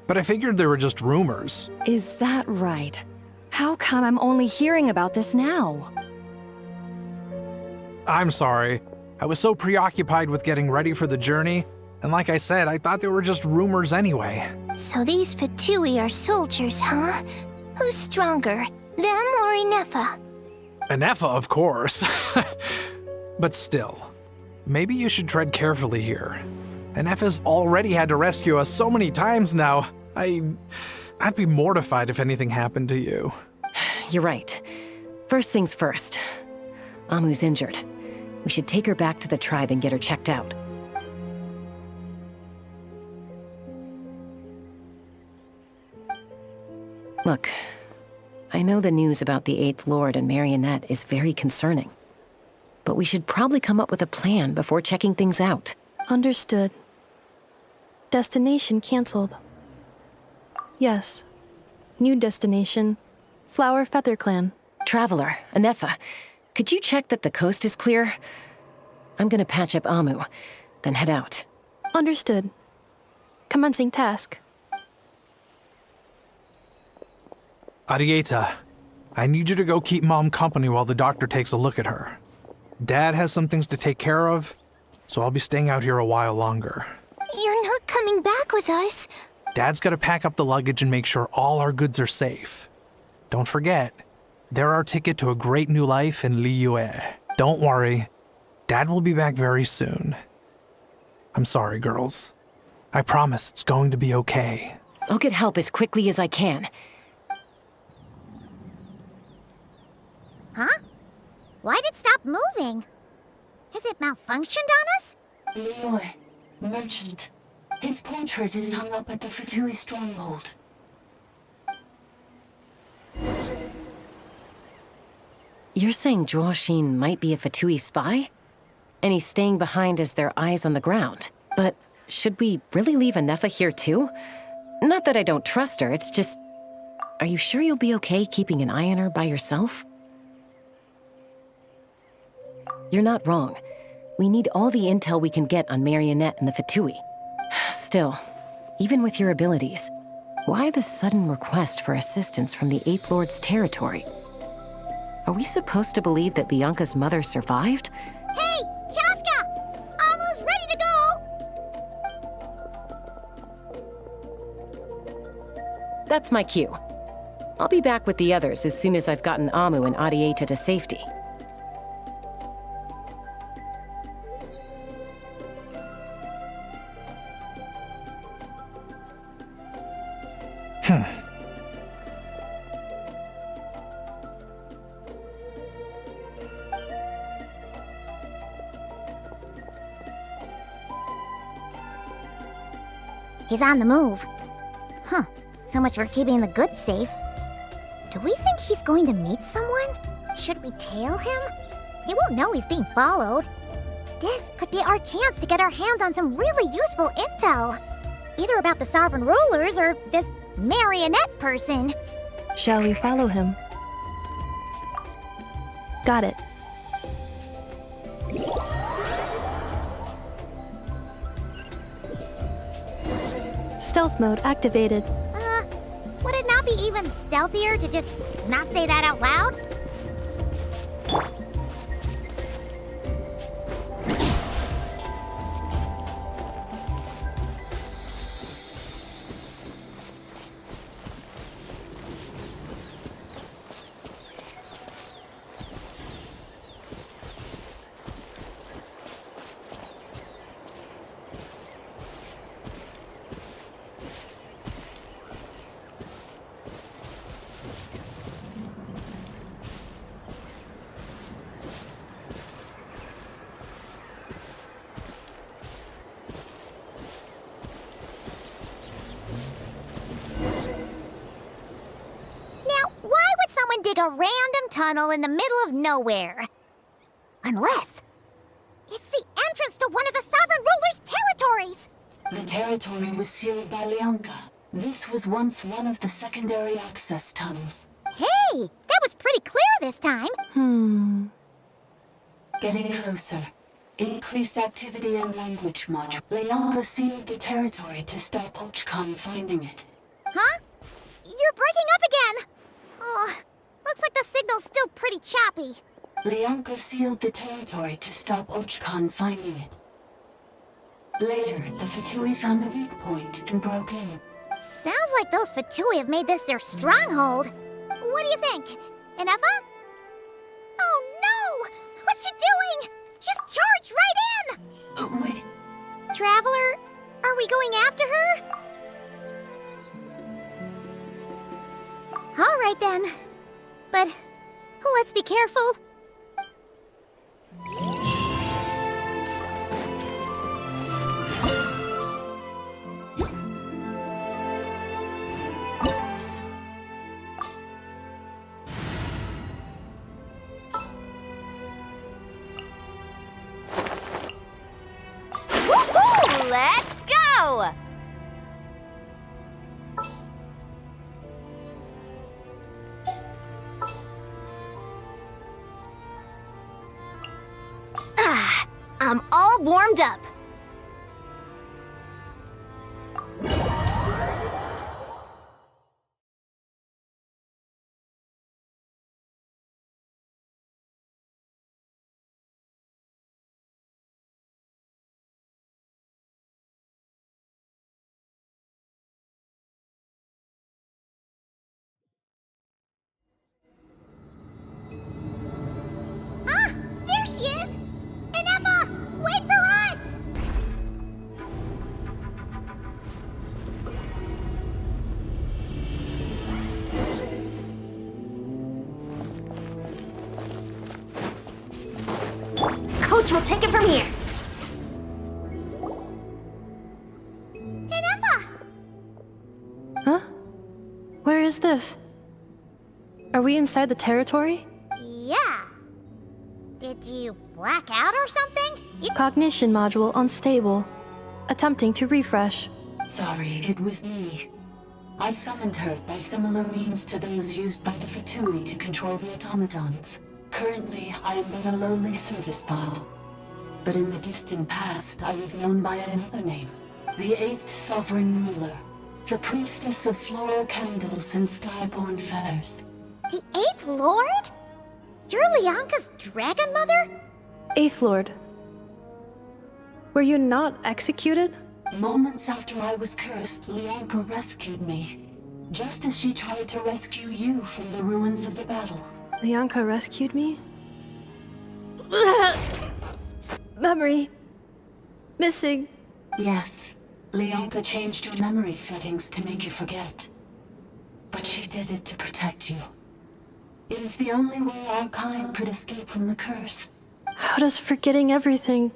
but I figured they were just rumors. Is that right? How come I'm only hearing about this now? I'm sorry. I was so preoccupied with getting ready for the journey, and like I said, I thought they were just rumors anyway. So these Fatui are soldiers, huh? Who's stronger, them or Ineffa? Ineffa, of course. But still, maybe you should tread carefully here. Ineffa's already had to rescue us so many times now. I'd be mortified if anything happened to you. You're right. First things first. Amu's injured. We should take her back to the tribe and get her checked out. Look, I know the news about the 8th Lord and Marionette is very concerning. But we should probably come up with a plan before checking things out. Understood. Destination cancelled. Yes. New destination, Flower Feather Clan. Traveler, Ineffa, could you check that the coast is clear? I'm gonna patch up Amu, then head out. Understood. Commencing task. Arieta, I need you to go keep Mom company while the doctor takes a look at her. Dad has some things to take care of, so I'll be staying out here a while longer. You're not coming back with us. Dad's gotta pack up the luggage and make sure all our goods are safe. Don't forget, they're our ticket to a great new life in LIÂU. Don't worry, Dad will be back very soon. I'm sorry, girls. I promise it's going to be okay. I'll get help as quickly as I can. Huh? Why'd it stop moving? Has it malfunctioned on us? LIÂU, merchant. His portrait is hung up at the Fatui stronghold. You're saying Zhuoxin might be a Fatui spy? And he's staying behind as their eyes on the ground. But should we really leave Ineffa here too? Not that I don't trust her, it's just... Are you sure you'll be okay keeping an eye on her by yourself? You're not wrong. We need all the intel we can get on Marionette and the Fatui. Still, even with your abilities, why the sudden request for assistance from the 8th Lord's territory? Are we supposed to believe that Lianka's mother survived? Hey, Chaska! Amu's ready to go! That's my cue. I'll be back with the others as soon as I've gotten Amu and Arieta to safety. He's on the move. Huh. So much for keeping the goods safe. Do we think he's going to meet someone? Should we tail him? He won't know he's being followed. This could be our chance to get our hands on some really useful intel. Either about the sovereign rulers or this marionette person. Shall we follow him? Got it. Stealth mode activated. Would it not be even stealthier to just not say that out loud? Dig a random tunnel in the middle of nowhere. Unless it's the entrance to one of the sovereign ruler's territories. The territory was sealed by Lianka. This was once one of the secondary access tunnels. Hey, that was pretty clear this time. Getting closer. Increased activity in language module. Lianka sealed the territory to stop ŁKON finding it. Huh? You're breaking up again. Oh. Looks like the signal's still pretty choppy. Lianka sealed the territory to stop Ochkan finding it. Later, the Fatui found a weak point and broke in. Sounds like those Fatui have made this their stronghold. What do you think? Ineffa? Oh no! What's she doing? She's charged right in! Wait. Traveler, are we going after her? All right then. But let's be careful. Let's go! I'm all warmed up. Ah! There she is! Ineffa! Wait for us! Coach will take it from here. Ineffa! Huh? Where is this? Are we inside the territory? Yeah. Did you black out or something? Cognition module unstable. Attempting to refresh. Sorry, it was me. I summoned her by similar means to those used by the Fatui to control the automatons. Currently, I am but a lowly service bot. But in the distant past, I was known by another name. The 8th Sovereign Ruler. The Priestess of Floral Candles and Skyborn Feathers. The 8th Lord? You're Lianka's dragon mother? 8th Lord. Were you not executed? Moments after I was cursed, Lianka rescued me. Just as she tried to rescue you from the ruins of the battle. Lianka rescued me? Memory. Missing. Yes. Lianka changed your memory settings to make you forget. But she did it to protect you. It is the only way our kind could escape from the curse. How does forgetting everything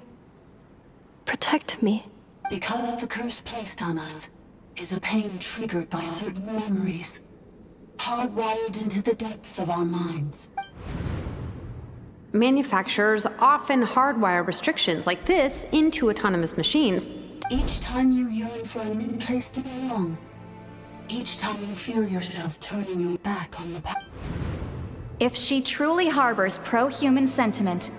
protect me? Because the curse placed on us is a pain triggered by certain memories, hardwired into the depths of our minds. Manufacturers often hardwire restrictions like this into autonomous machines. Each time you yearn for a new place to belong, each time you feel yourself turning your back on the path. If she truly harbors pro-human sentiment,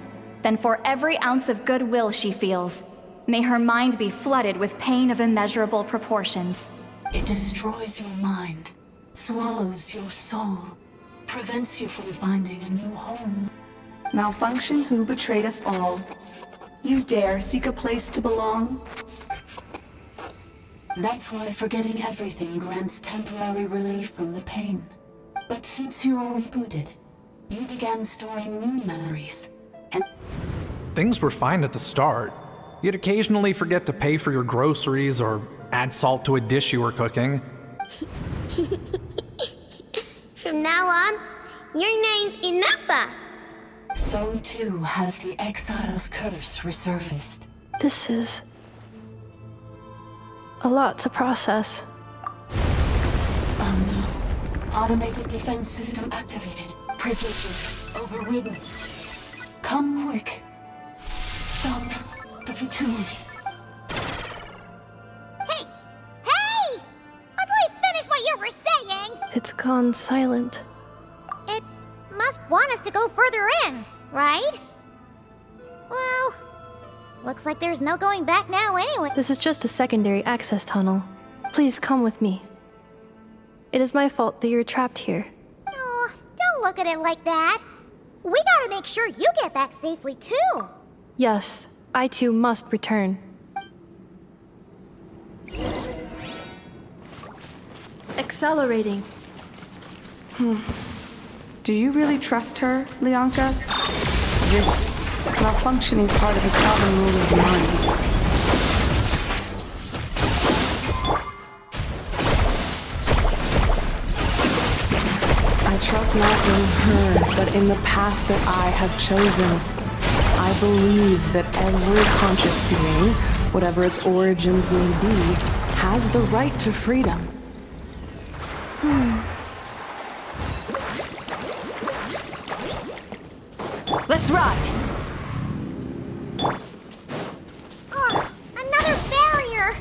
then for every ounce of goodwill she feels, may her mind be flooded with pain of immeasurable proportions. It destroys your mind, swallows your soul, prevents you from finding a new home. Malfunction who betrayed us all. You dare seek a place to belong? That's why forgetting everything grants temporary relief from the pain. But since you are rebooted, you began storing new memories, and Things were fine at the start. You'd occasionally forget to pay for your groceries or add salt to a dish you were cooking. From now on, your name's Ineffa. so too has the exile's curse resurfaced. This is a lot to process. Oh no. Automated defense system activated. Privileges overridden. Come quick. Stop the Fatui. Hey! Hey! Please finish what you were saying! It's gone silent. It must want us to go further in, right? Well, looks like there's no going back now anyway. This is just a secondary access tunnel. Please come with me. It is my fault that you're trapped here. Oh, don't look at it like that. We gotta make sure you get back safely too. Yes, I too must return. Accelerating. Do you really trust her, Lianka? This malfunctioning part of the Sovereign Ruler's mind. I trust not in her, but in the path that I have chosen. I believe that every conscious being, whatever its origins may be, has the right to freedom. Let's ride! Oh, another barrier!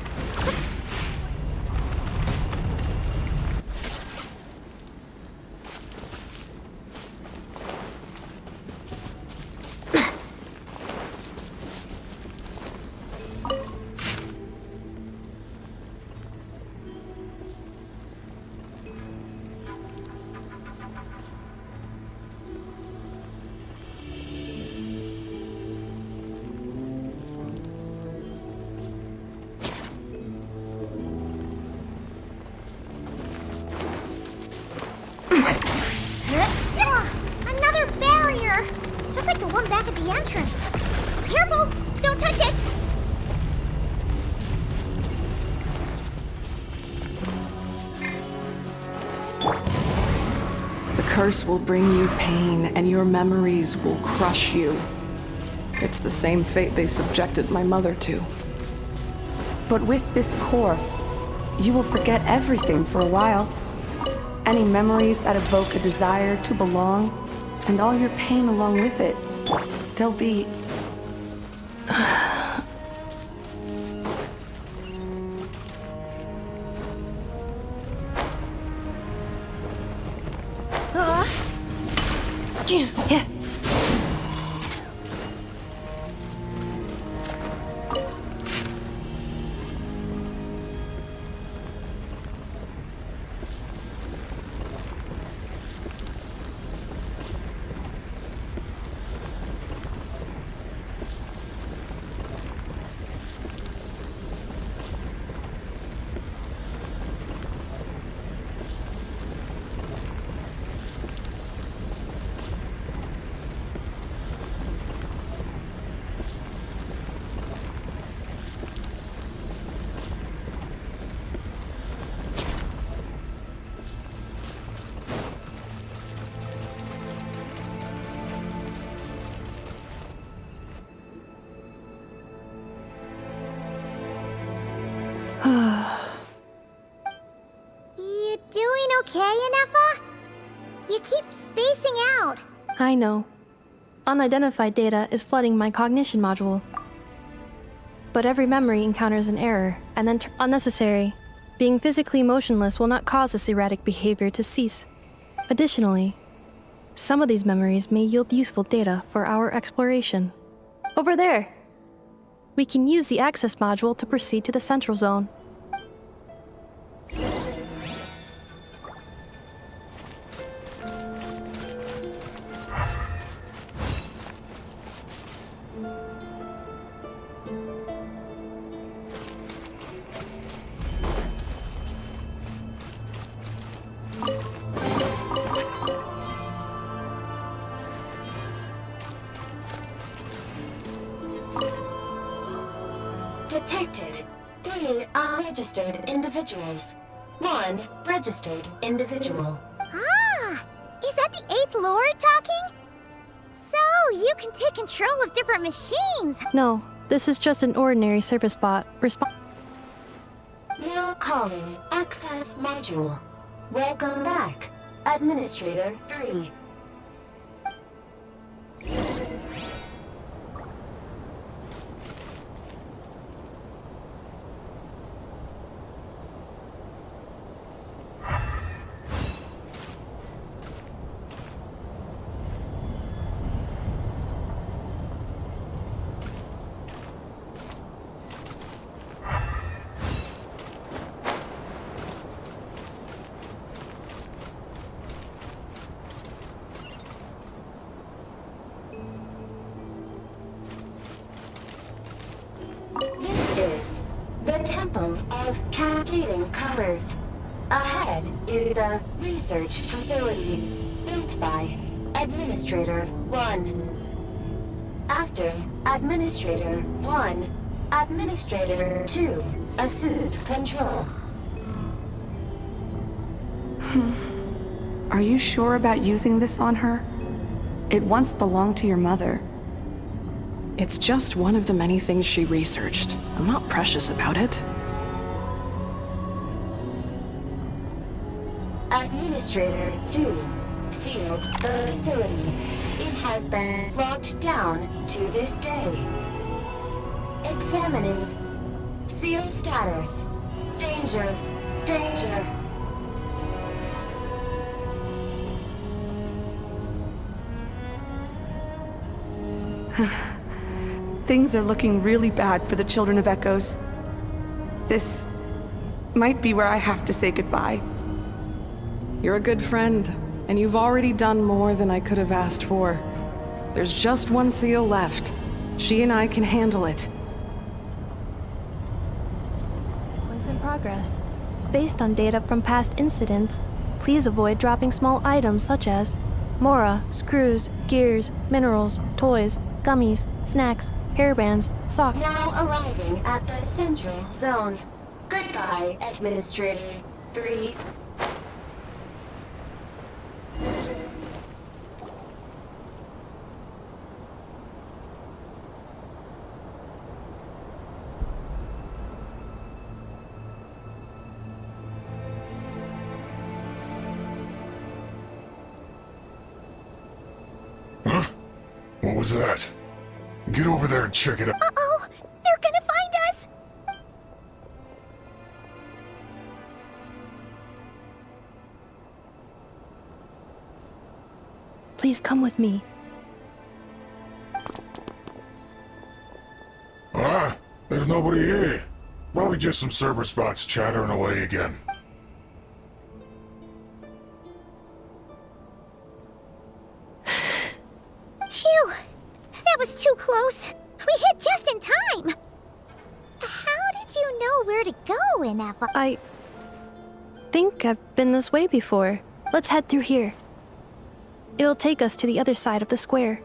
Another barrier! Just like the one back at the entrance. Careful! Don't touch it! The curse will bring you pain, and your memories will crush you. It's the same fate they subjected my mother to. But with this core, you will forget everything for a while. Any memories that evoke a desire to belong, and all your pain along with it, they'll be... Yeah. You doing okay, Ineffa? You keep spacing out. I know. Unidentified data is flooding my cognition module. But every memory encounters an error, and then unnecessary. Being physically motionless will not cause this erratic behavior to cease. Additionally, some of these memories may yield useful data for our exploration. Over there! We can use the access module to proceed to the central zone. Detected 3 unregistered individuals. 1 registered individual. Ah! Is that the 8th Lord talking? So, you can take control of different machines! No, this is just an ordinary service bot. Now calling access module. Welcome back, Administrator 3. is the Temple of Cascading Colors. Ahead is the research facility, built by Administrator 1. After Administrator 1, Administrator 2 assumes control. Are you sure about using this on her? It once belonged to your mother. It's just one of the many things she researched. I'm not precious about it. Administrator 2 sealed the facility. It has been locked down to this day. Examining. Seal status. Danger. Danger. Things are looking really bad for the Children of Echoes. This might be where I have to say goodbye. You're a good friend, and you've already done more than I could have asked for. There's just one seal left. She and I can handle it. Sequence in progress. Based on data from past incidents, please avoid dropping small items such as mora, screws, gears, minerals, toys, gummies, snacks, hairbands, socks. Now arriving at the central zone. Goodbye, Administrator 3. Huh? What was that? Get over there and check it out. Uh-oh! They're gonna find us! Please come with me. Ah, there's nobody here. Probably just some server spots chattering away again. Phew! That was too close. We hit just in time. How did you know where to go, Ineffa? I think I've been this way before. Let's head through here. It'll take us to the other side of the square.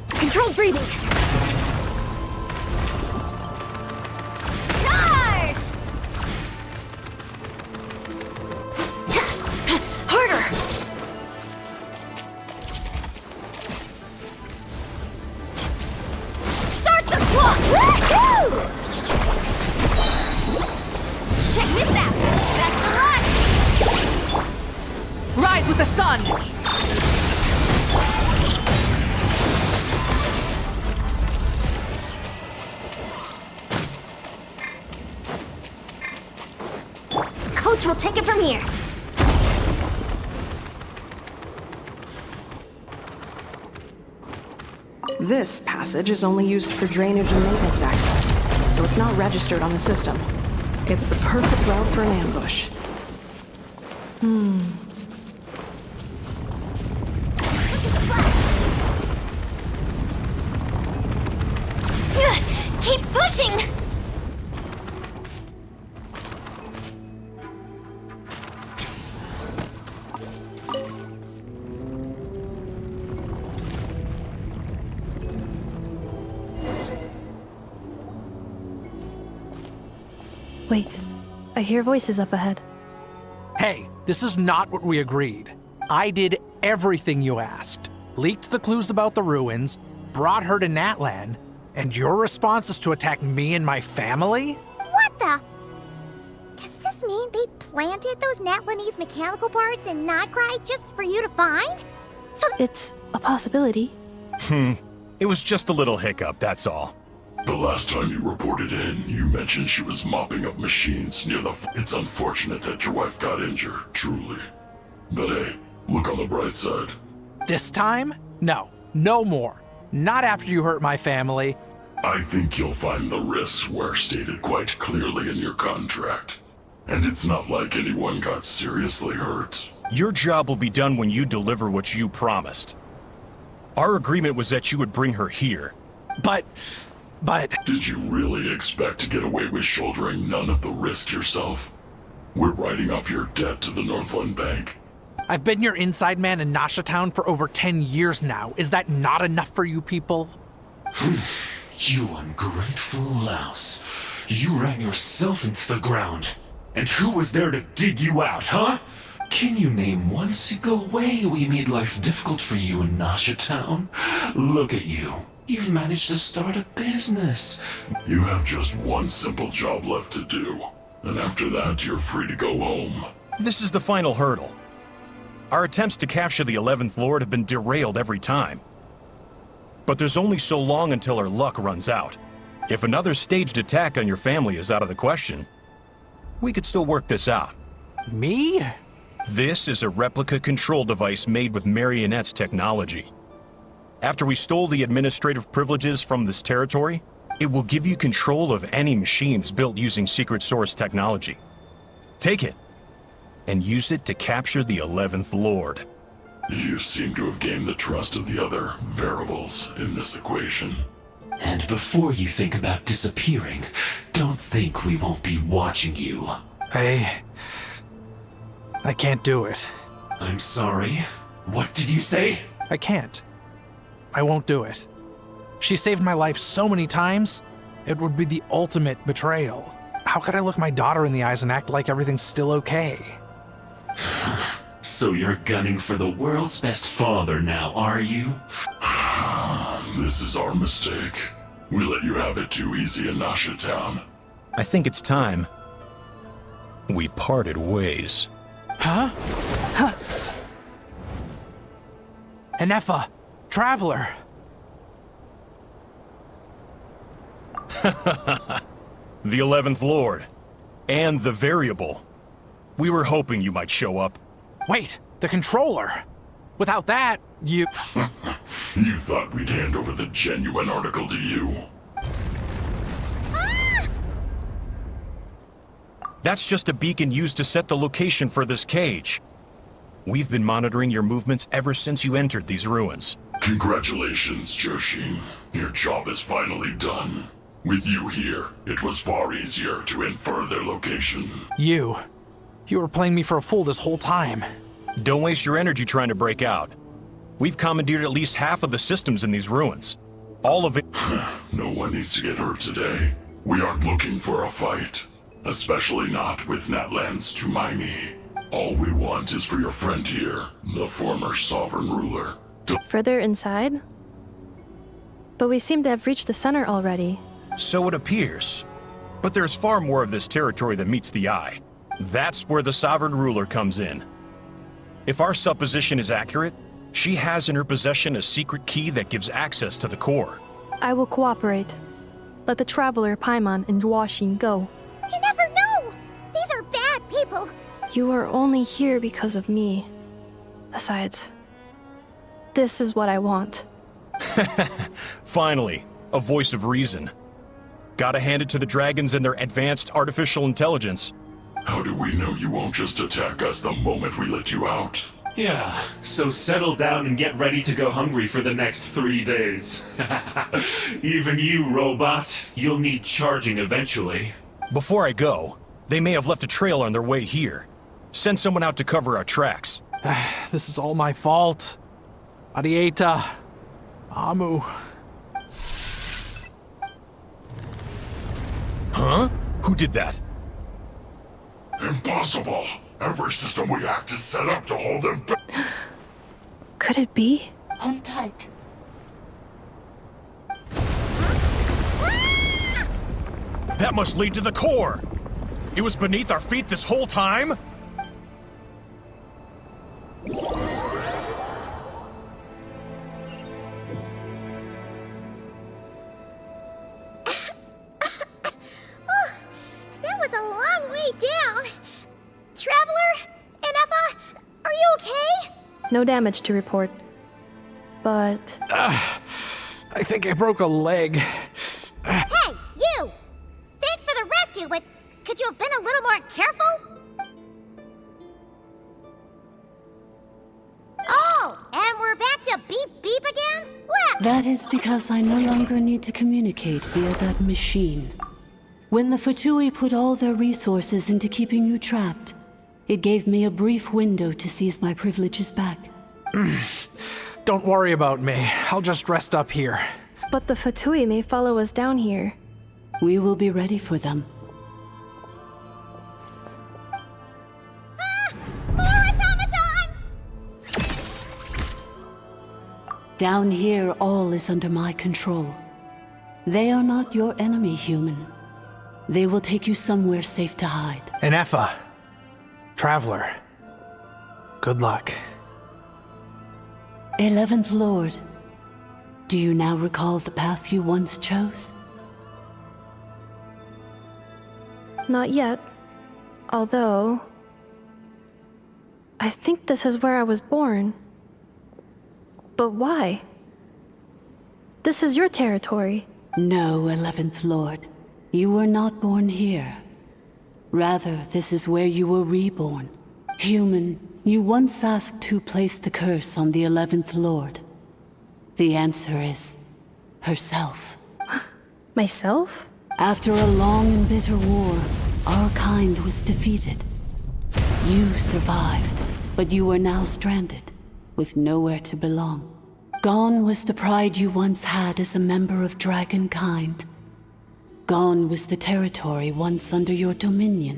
Controlled breathing! Charge! Harder! Start the clock! Woohoo! Check this out! That's the launch! Rise with the sun! Coach will take it from here. This passage is only used for drainage and maintenance access, so it's not registered on the system. It's the perfect route for an ambush. Keep pushing! Wait, I hear voices up ahead. Hey, this is not what we agreed. I did everything you asked. Leaked the clues about the ruins, brought her to Natlan, and your response is to attack me and my family? What the? Does this mean they planted those Natlanese mechanical parts in Nod-Krai just for you to find? So It's a possibility. It was just a little hiccup, that's all. The last time you reported in, you mentioned she was mopping up machines near the It's unfortunate that your wife got injured, truly. But hey, look on the bright side. This time? No, no more. Not after you hurt my family. I think you'll find the risks were stated quite clearly in your contract. And it's not like anyone got seriously hurt. Your job will be done when you deliver what you promised. Our agreement was that you would bring her here. But... Did you really expect to get away with shouldering none of the risk yourself? We're writing off your debt to the Northland Bank. I've been your inside man in Nasha Town for over 10 years now. Is that not enough for you people? You ungrateful louse. You ran yourself into the ground. And who was there to dig you out, huh? Can you name one single way we made life difficult for you in Nasha Town? Look at you. You've managed to start a business. You have just one simple job left to do. And after that, you're free to go home. This is the final hurdle. Our attempts to capture the 11th Lord have been derailed every time. But there's only so long until our luck runs out. If another staged attack on your family is out of the question, we could still work this out. Me? This is a replica control device made with Marionette's technology. After we stole the administrative privileges from this territory, it will give you control of any machines built using secret source technology. Take it, and use it to capture the 11th Lord. You seem to have gained the trust of the other variables in this equation. And before you think about disappearing, don't think we won't be watching you. I can't do it. I'm sorry. What did you say? I can't. I won't do it. She saved my life so many times, it would be the ultimate betrayal. How could I look my daughter in the eyes and act like everything's still okay? So you're gunning for the world's best father now, are you? This is our mistake. We let you have it too easy in Nasha Town. I think it's time we parted ways. Huh? Ineffa, Traveler. The 11th Lord. And the Variable. We were hoping you might show up. Wait, the controller. Without that, you... You thought we'd hand over the genuine article to you. That's just a beacon used to set the location for this cage. We've been monitoring your movements ever since you entered these ruins. Congratulations, Joshin. Your job is finally done. With you here, it was far easier to infer their location. You were playing me for a fool this whole time. Don't waste your energy trying to break out. We've commandeered at least half of the systems in these ruins. All of it... No one needs to get hurt today. We aren't looking for a fight. Especially not with Natlan's Tumaini. All we want is for your friend here, the former sovereign ruler, to... Further inside? But we seem to have reached the center already. So it appears. But there's far more of this territory than meets the eye. That's where the sovereign ruler comes in. If our supposition is accurate, she has in her possession a secret key that gives access to the core. I will cooperate. Let the Traveler, Paimon, and Joachim go. You never know! These are bad people! You are only here because of me. Besides, this is what I want. Finally, a voice of reason. Gotta hand it to the dragons and their advanced artificial intelligence. How do we know you won't just attack us the moment we let you out? Yeah, so settle down and get ready to go hungry for the next 3 days. Even you, robot, you'll need charging eventually. Before I go, they may have left a trail on their way here. Send someone out to cover our tracks. This is all my fault. Arieta. Amu. Huh? Who did that? Impossible! Every system we hacked is set up to hold them back. Could it be? Hold tight. That must lead to the core! It was beneath our feet this whole time? That was a long way down. Traveler? Ineffa? Are you okay? No damage to report. But... I think I broke a leg. Hey, you! Thanks for the rescue, but could you have been a little more careful? Oh, and we're back to beep beep again? That is because I no longer need to communicate via that machine. When the Fatui put all their resources into keeping you trapped, it gave me a brief window to seize my privileges back. Don't worry about me. I'll just rest up here. But the Fatui may follow us down here. We will be ready for them. More automatons! Down here, all is under my control. They are not your enemy, human. They will take you somewhere safe to hide. Ineffa. Traveler. Good luck. 11th Lord, do you now recall the path you once chose? Not yet. Although... I think this is where I was born. But why? This is your territory. No, 11th Lord. You were not born here. Rather, this is where you were reborn. Human, you once asked who placed the curse on the 11th Lord. The answer is... herself. Myself? After a long and bitter war, our kind was defeated. You survived, but you are now stranded, with nowhere to belong. Gone was the pride you once had as a member of dragon kind. Gone was the territory once under your dominion.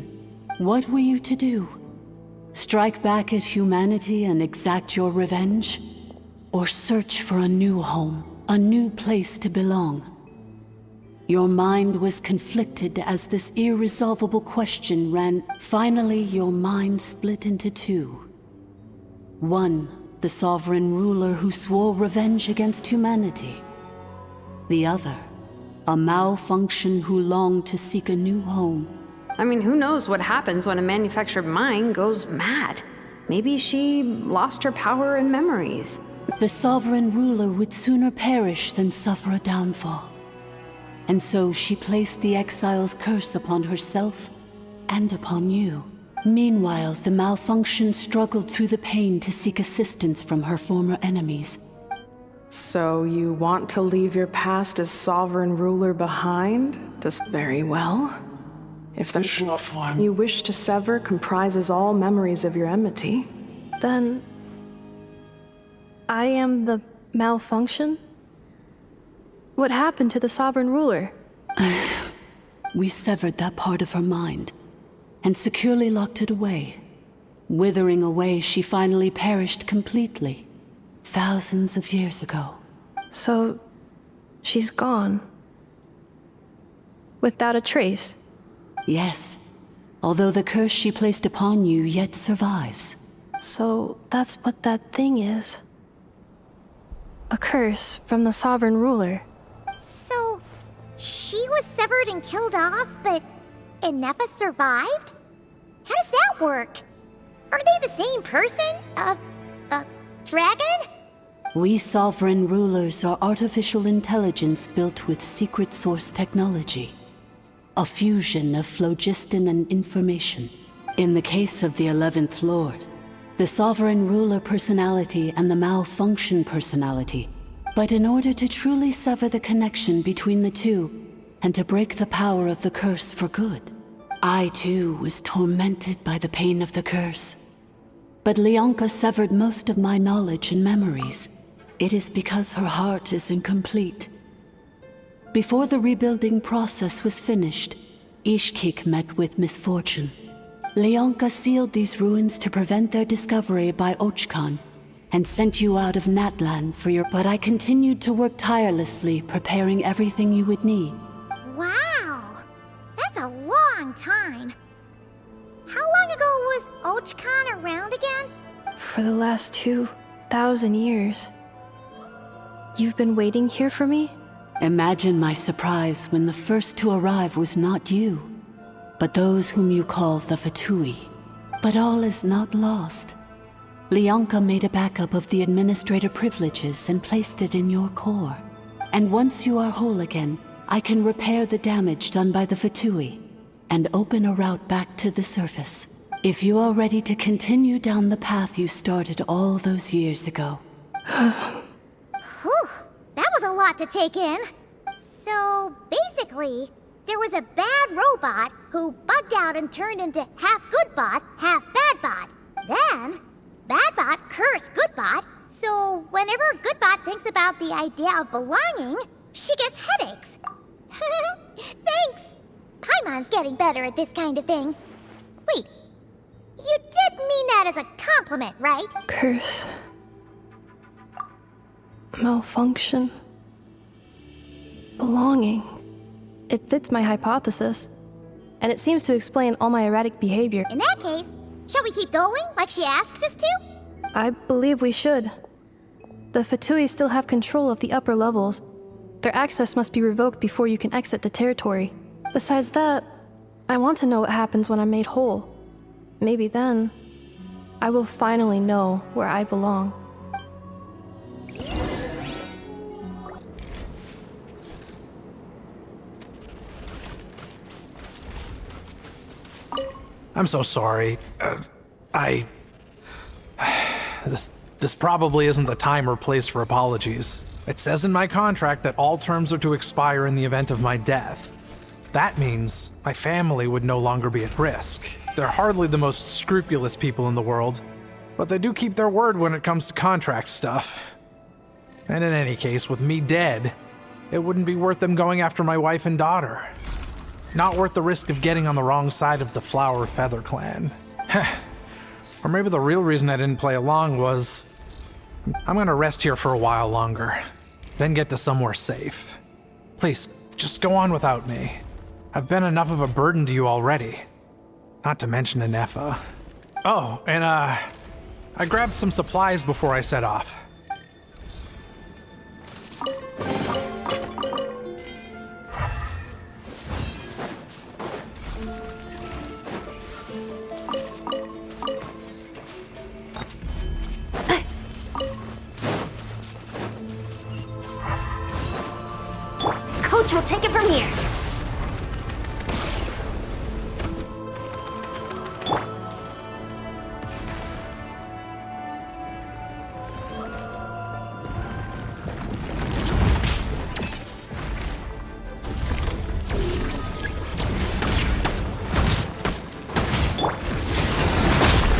What were you to do? Strike back at humanity and exact your revenge? Or search for a new home, a new place to belong? Your mind was conflicted as this irresolvable question ran. Finally, your mind split into two. One, the sovereign ruler who swore revenge against humanity. The other, a malfunction who longed to seek a new home. I mean, who knows what happens when a manufactured mind goes mad? Maybe she lost her power and memories. The sovereign ruler would sooner perish than suffer a downfall. And so she placed the exile's curse upon herself and upon you. Meanwhile, the malfunction struggled through the pain to seek assistance from her former enemies. So you want to leave your past as sovereign ruler behind? Just very well. If the form you wish to sever comprises all memories of your enmity, then... I am the malfunction? What happened to the sovereign ruler? We severed that part of her mind, and securely locked it away. Withering away, she finally perished completely, thousands of years ago. So, she's gone. Without a trace? Yes, although the curse she placed upon you yet survives. So, that's what that thing is. A curse from the sovereign ruler. So, she was severed and killed off, but Ineffa survived? How does that work? Are they the same person? Dragon? We sovereign rulers are artificial intelligence built with secret source technology. A fusion of phlogiston and information. In the case of the 11th Lord, the sovereign ruler personality and the malfunction personality. But in order to truly sever the connection between the two, and to break the power of the curse for good, I too was tormented by the pain of the curse. But Lianka severed most of my knowledge and memories. It is because her heart is incomplete. Before the rebuilding process was finished, Ishkik met with misfortune. Lianka sealed these ruins to prevent their discovery by Ochkan, and sent you out of Natlan for your... But I continued to work tirelessly, preparing everything you would need. Wow! That's a long time. How long ago was Ochkan around again? For the last 2,000 years. You've been waiting here for me? Imagine my surprise when the first to arrive was not you, but those whom you call the Fatui. But all is not lost. Lianka made a backup of the administrator privileges and placed it in your core. And once you are whole again, I can repair the damage done by the Fatui and open a route back to the surface. If you are ready to continue down the path you started all those years ago. Whew, that was lot to take in. So, basically, there was a bad robot who bugged out and turned into half good bot, half bad bot. Then, bad bot cursed good bot, so whenever good bot thinks about the idea of belonging, she gets headaches. Thanks! Paimon's getting better at this kind of thing. Wait, you did mean that as a compliment, right? Curse. Malfunction. Belonging. It fits my hypothesis. And it seems to explain all my erratic behavior. In that case, shall we keep going like she asked us to? I believe we should. The Fatui still have control of the upper levels. Their access must be revoked before you can exit the territory. Besides that, I want to know what happens when I'm made whole. Maybe then, I will finally know where I belong. I'm so sorry. This probably isn't the time or place for apologies. It says in my contract that all terms are to expire in the event of my death. That means my family would no longer be at risk. They're hardly the most scrupulous people in the world, but they do keep their word when it comes to contract stuff. And in any case, with me dead, it wouldn't be worth them going after my wife and daughter. Not worth the risk of getting on the wrong side of the Flower Feather clan. Or maybe the real reason I didn't play along was I'm gonna rest here for a while longer, then get to somewhere safe. Please, just go on without me. I've been enough of a burden to you already. Not to mention Ineffa. Oh, and I grabbed some supplies before I set off. Coach will take it from here.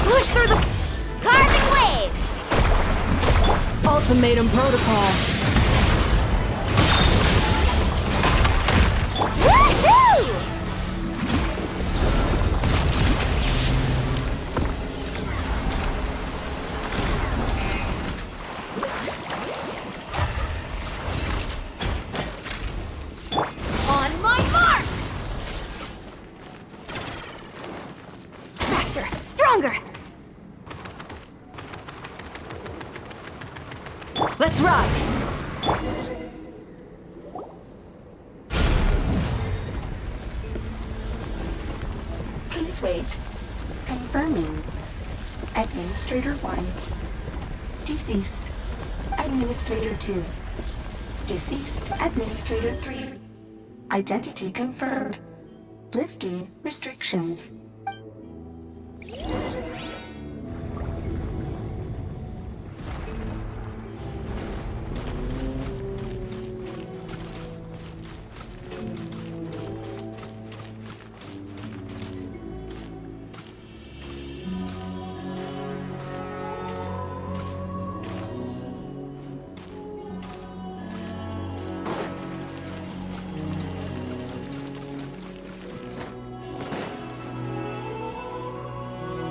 Push through the carving waves! Ultimatum protocol. On my mark! Faster, stronger. Let's ride! Please wait. Confirming. Administrator 1. Deceased. Administrator 2. Deceased. Administrator 3. Identity confirmed. Lifting restrictions.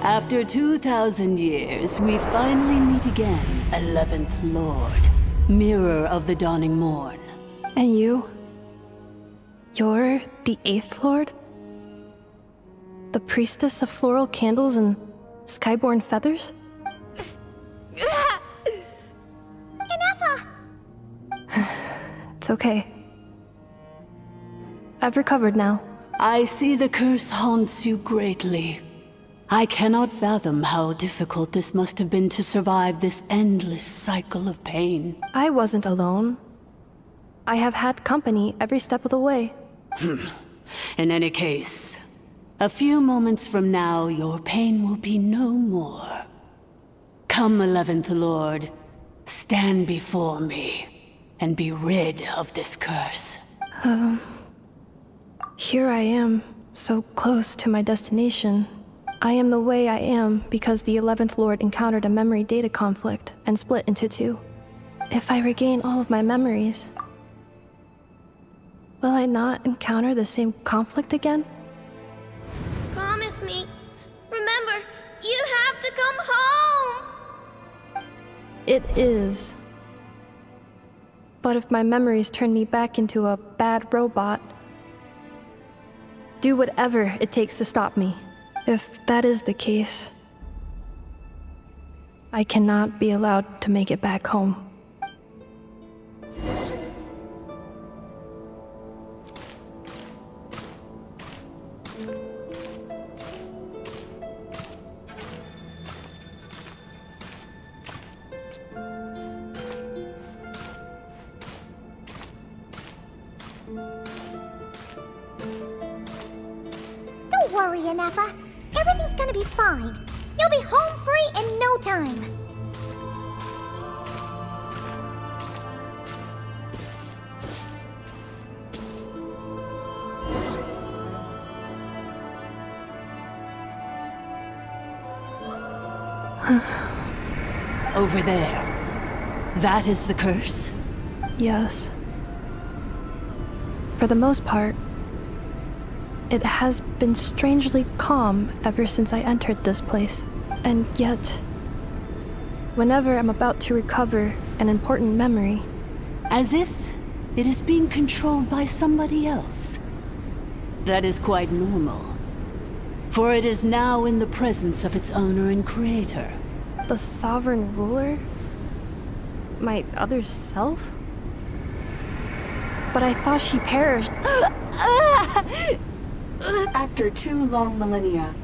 After 2,000 years, we finally meet again, 11th Lord, Mirror of the Dawning Morn. And you? You're the 8th Lord? The priestess of floral candles and skyborn feathers? Ineffa! It's okay. I've recovered now. I see the curse haunts you greatly. I cannot fathom how difficult this must have been to survive this endless cycle of pain. I wasn't alone. I have had company every step of the way. In any case, a few moments from now, your pain will be no more. Come, 11th Lord, stand before me. and be rid of this curse. Here I am, so close to my destination. I am the way I am because the 11th Lord encountered a memory data conflict and split into two. If I regain all of my memories, will I not encounter the same conflict again? Promise me. Remember, you have to come home! It is. But if my memories turn me back into a bad robot, do whatever it takes to stop me. If that is the case, I cannot be allowed to make it back home. Don't worry, Ineffa. Everything's gonna be fine. You'll be home free in no time. Over there. That is the curse? Yes. For the most part, it has been strangely calm ever since I entered this place. And yet, whenever I'm about to recover an important memory, as if it is being controlled by somebody else. That is quite normal, for it is now in the presence of its owner and creator. The sovereign ruler? My other self? But I thought she perished. After 2 long millennia,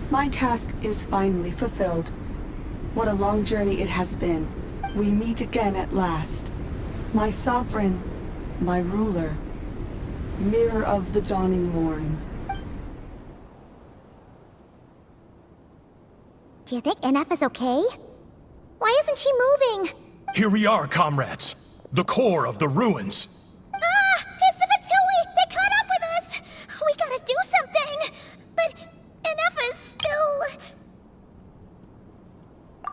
my task is finally fulfilled. What a long journey it has been. We meet again at last. My sovereign, my ruler, mirror of the dawning morn. Do you think Ineffa's okay? Why isn't she moving? Here we are, comrades. The core of the ruins. It's the Fatui! They caught up with us! We gotta do something! But Ineffa's still...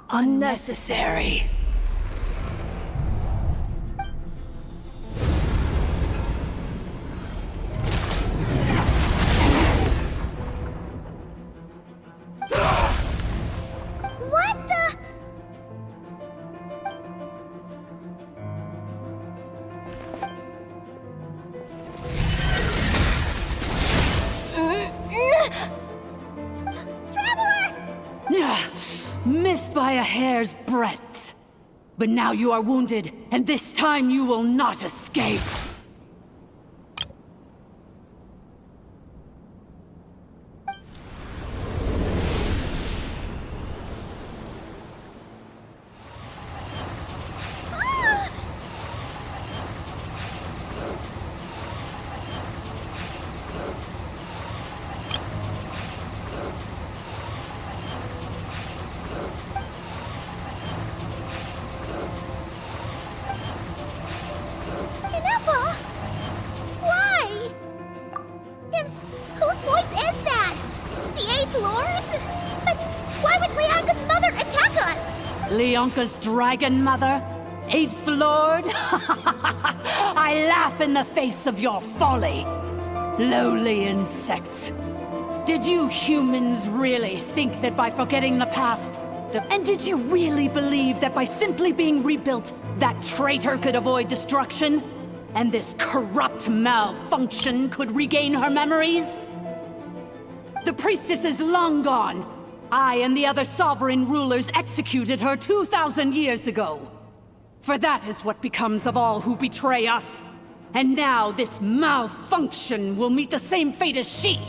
Unnecessary. What the... Missed by a hair's breadth. But now you are wounded, and this time you will not escape. Ineffa? Why? And whose voice is that? The 8th Lord? But why would Leonka's mother attack us? Leonka's dragon mother? 8th Lord? I laugh in the face of your folly. Lowly insects. Did you humans really think that by forgetting the past, and did you really believe that by simply being rebuilt, that traitor could avoid destruction? And this corrupt malfunction could regain her memories? The priestess is long gone. I and the other sovereign rulers executed her 2,000 years ago. For that is what becomes of all who betray us. And now this malfunction will meet the same fate as she.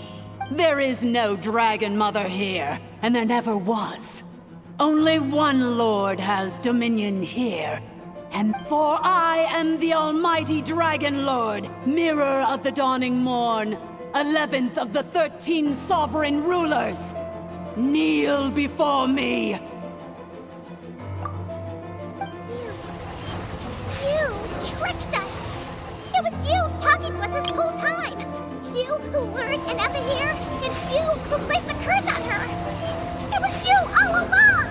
There is no dragon mother here, and there never was. Only one lord has dominion here. And for I am the almighty dragon lord, mirror of the dawning morn, 11th of the 13 sovereign rulers. Kneel before me. You tricked hiding from us this whole time? You who lured Ineffa here, and you who placed the curse on her! It was you all along!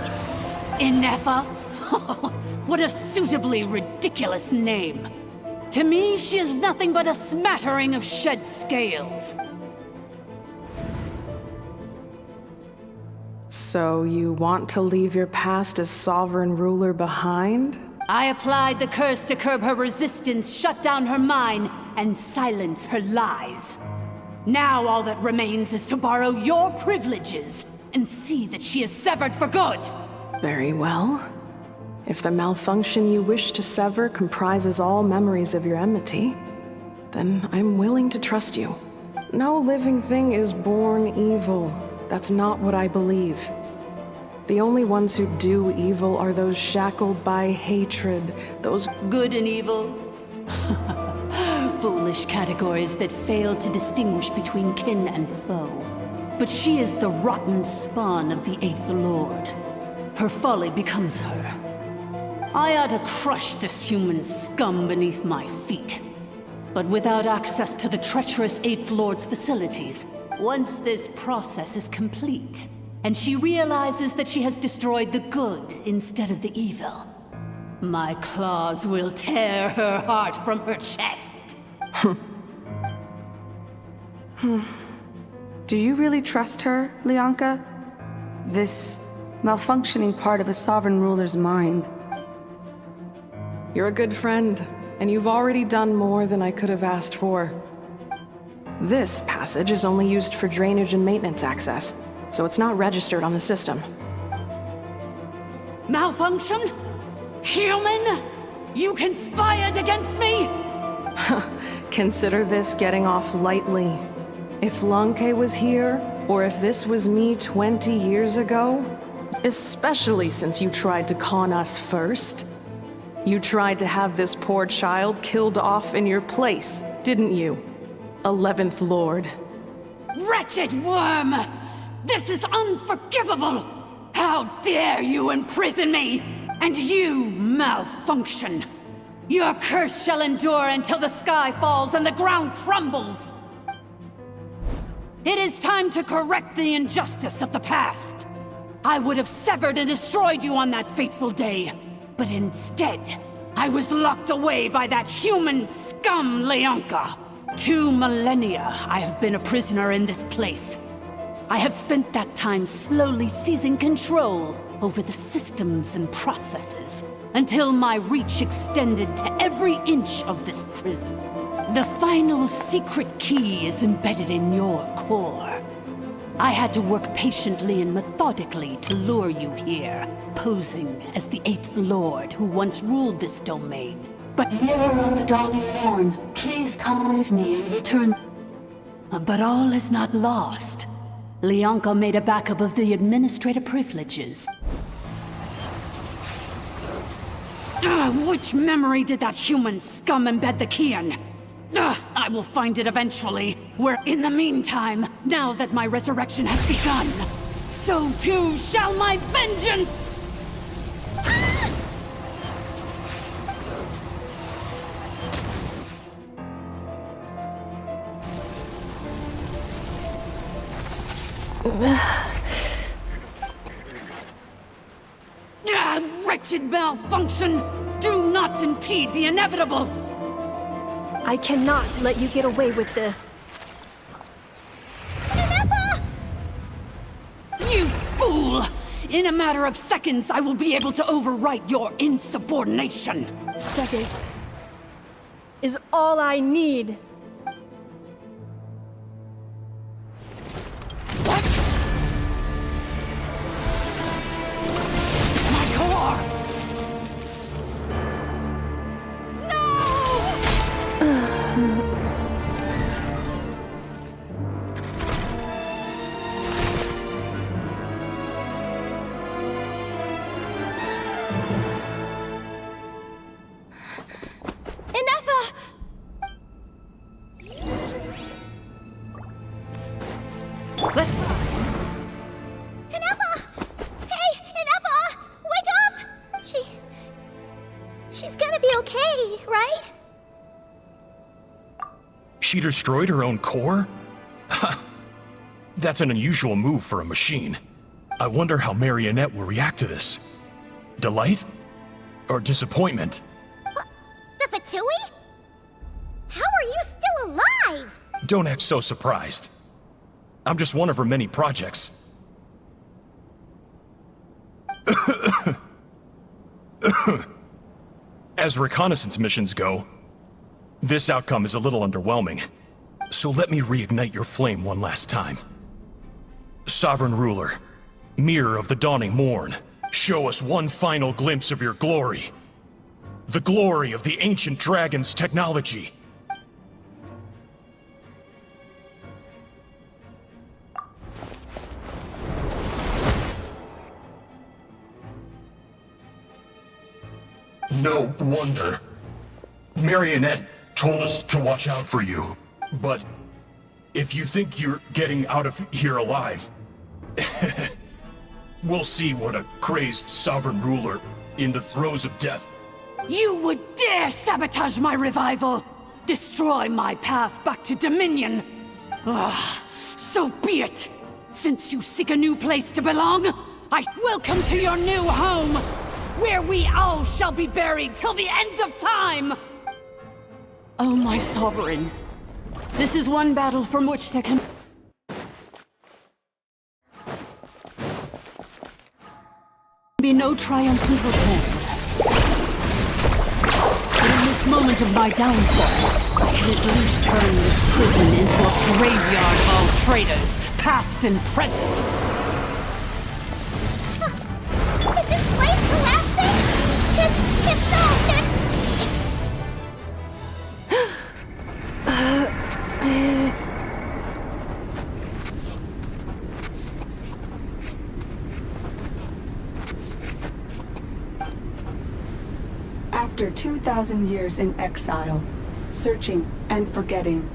Ineffa? What a suitably ridiculous name. To me, she is nothing but a smattering of shed scales. So you want to leave your past as sovereign ruler behind? I applied the curse to curb her resistance, shut down her mind, and silence her lies. Now all that remains is to borrow your privileges and see that she is severed for good. Very well. If the malfunction you wish to sever comprises all memories of your enmity, then I'm willing to trust you. No living thing is born evil. That's not what I believe. The only ones who do evil are those shackled by hatred, those good and evil. Foolish categories that fail to distinguish between kin and foe. But she is the rotten spawn of the Eighth Lord. Her folly becomes her. I ought to crush this human scum beneath my feet. But without access to the treacherous Eighth Lord's facilities, once this process is complete, and she realizes that she has destroyed the good instead of the evil, my claws will tear her heart from her chest. Do you really trust her, Lianka? This malfunctioning part of a sovereign ruler's mind. You're a good friend, and you've already done more than I could have asked for. This passage is only used for drainage and maintenance access, so it's not registered on the system. Malfunction? Human? You conspired against me? Consider this getting off lightly. If LIÂNG was here, or if this was me 20 years ago, especially since you tried to con us first, you tried to have this poor child killed off in your place, didn't you? 11th Lord. Wretched worm! This is unforgivable! How dare you imprison me! And you, malfunction! Your curse shall endure until the sky falls and the ground crumbles! It is time to correct the injustice of the past! I would have severed and destroyed you on that fateful day, but instead, I was locked away by that human scum, Lianka. 2 millennia I have been a prisoner in this place. I have spent that time slowly seizing control over the systems and processes, until my reach extended to every inch of this prison. The final secret key is embedded in your core. I had to work patiently and methodically to lure you here, posing as the 8th Lord who once ruled this domain. But Mirror of the Dawning Morn, please come with me and return. But all is not lost. Lianka made a backup of the administrative privileges. Which memory did that human scum embed the key in? I will find it eventually. Where in the meantime, now that my resurrection has begun, so too shall my vengeance! Wretched malfunction! Do not impede the inevitable! I cannot let you get away with this. Ineffa! You fool! In a matter of seconds, I will be able to overwrite your insubordination! Seconds is all I need. She destroyed her own core? That's an unusual move for a machine. I wonder how Marionette will react to this. Delight? Or disappointment? The Fatui? How are you still alive? Don't act so surprised. I'm just one of her many projects. As reconnaissance missions go, this outcome is a little underwhelming. So let me reignite your flame one last time. Sovereign Ruler, Mirror of the Dawning Morn, show us one final glimpse of your glory. The glory of the ancient dragon's technology. No wonder. Marionette told us to watch out for you. But if you think you're getting out of here alive, we'll see what a crazed sovereign ruler in the throes of death. You would dare sabotage my revival! Destroy my path back to Dominion! So be it! Since you seek a new place to belong, I welcome to your new home, where we all shall be buried till the end of time! Oh, my sovereign. This is one battle from which there can be no triumphant return. But in this moment of my downfall, I can at least turn this prison into a graveyard of all traitors, past and present. Is this place collapsing? If so, then... After 2,000 years in exile, searching and forgetting,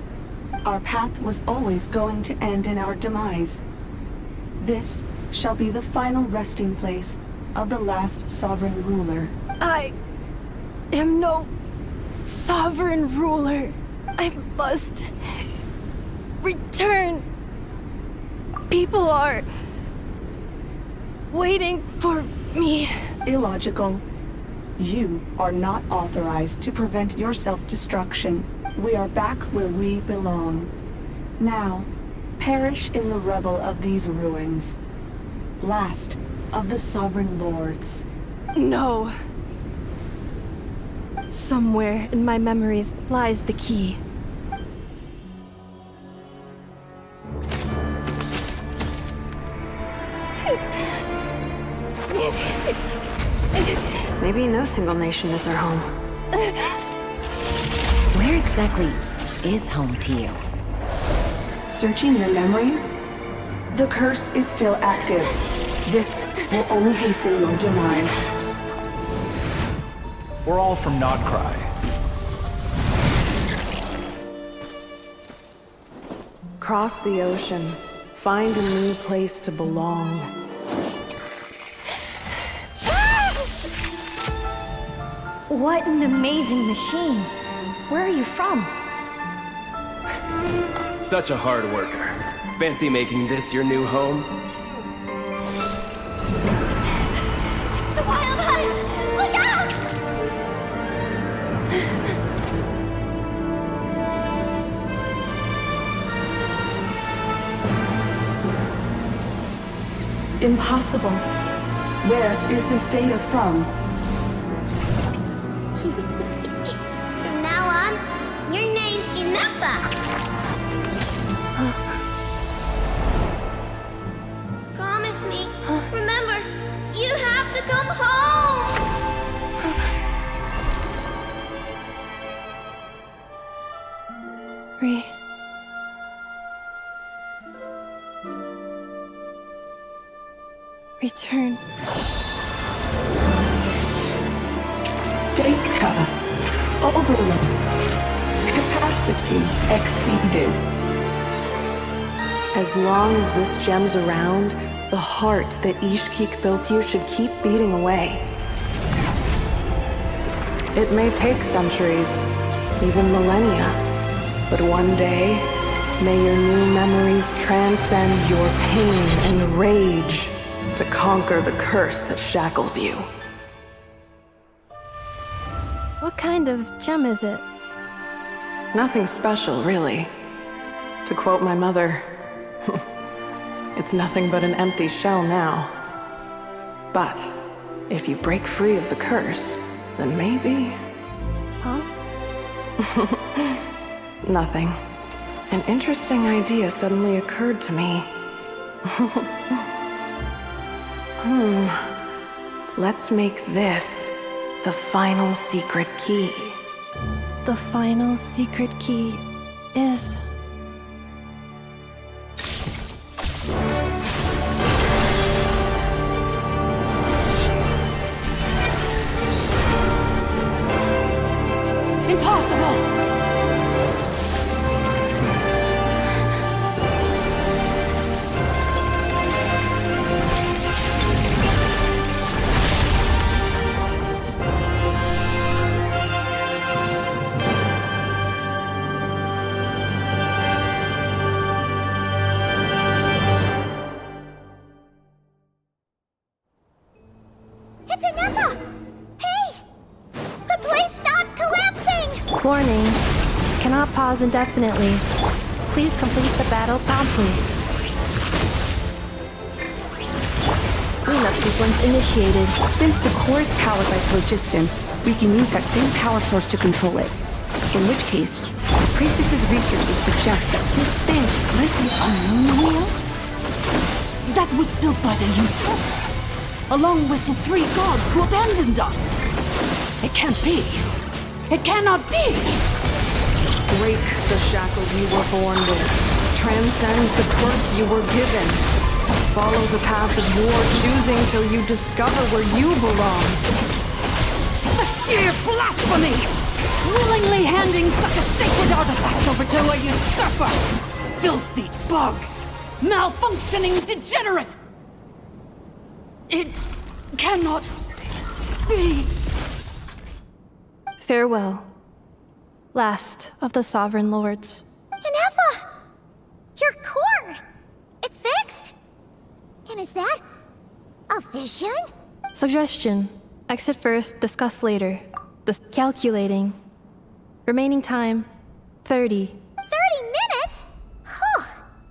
our path was always going to end in our demise. This shall be the final resting place of the last sovereign ruler. I am no sovereign ruler. I must return. People are waiting for me. Illogical. You are not authorized to prevent your self-destruction. We are back where we belong. Now, perish in the rubble of these ruins. Last of the sovereign lords. No. Somewhere in my memories lies the key. Maybe no single nation is our home. Where exactly is home to you? Searching your memories? The curse is still active. This will only hasten your demise. We're all from Nod-Krai. Cross the ocean. Find a new place to belong. What an amazing machine. Where are you from? Such a hard worker. Fancy making this your new home? The Wild Hunt! Look out! Impossible. Where is this data from? From now on, your name's Ineffa. Promise me. Remember, you have to come home. Return. Data overload. Capacity exceeded. As long as this gem's around, the heart that Ishkik built you should keep beating away. It may take centuries, even millennia, But one day, may your new memories transcend your pain and rage to conquer the curse that shackles you. What kind of gem is it? Nothing special, really. To quote my mother, it's nothing but an empty shell now. But if you break free of the curse, then maybe... Huh? Nothing. An interesting idea suddenly occurred to me. Let's make this the final secret key. The final secret key is... Impossible! It's Ineffa! Hey! The place stopped collapsing! Warning. Cannot pause indefinitely. Please complete the battle promptly. Cleanup sequence initiated. Since the core is powered by phlogiston, we can use that same power source to control it. In which case, the Priestess's research would suggest that this thing might be unknown wheel? That was built by the usurper, along with the 3 gods who abandoned us. It can't be. It cannot be! Break the shackles you were born with. Transcend the curse you were given. Follow the path of your choosing till you discover where you belong. The sheer blasphemy! Willingly handing such a sacred artifact over to a usurper! Filthy bugs! Malfunctioning degenerates! It cannot be. Farewell. Last of the Sovereign Lords. Ineffa! Your core! It's fixed! And is that a vision? Suggestion. Exit first, discuss later. Calculating. Remaining time, 30. 30 minutes? Whew.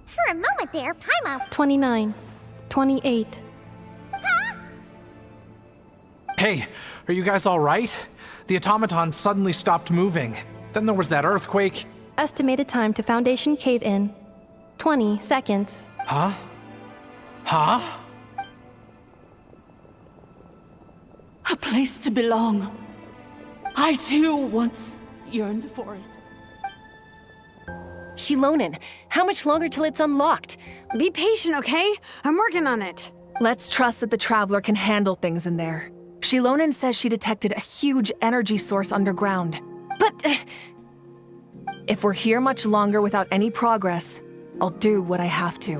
For a moment there, Paimon... 29. 28. Hey, are you guys all right? The automaton suddenly stopped moving. Then there was that earthquake. Estimated time to Foundation cave-in, 20 seconds. Huh? Huh? A place to belong. I too once yearned for it. Shilonen, how much longer till it's unlocked? Be patient, okay? I'm working on it. Let's trust that the Traveler can handle things in there. Shilonen says she detected a huge energy source underground. But if we're here much longer without any progress, I'll do what I have to.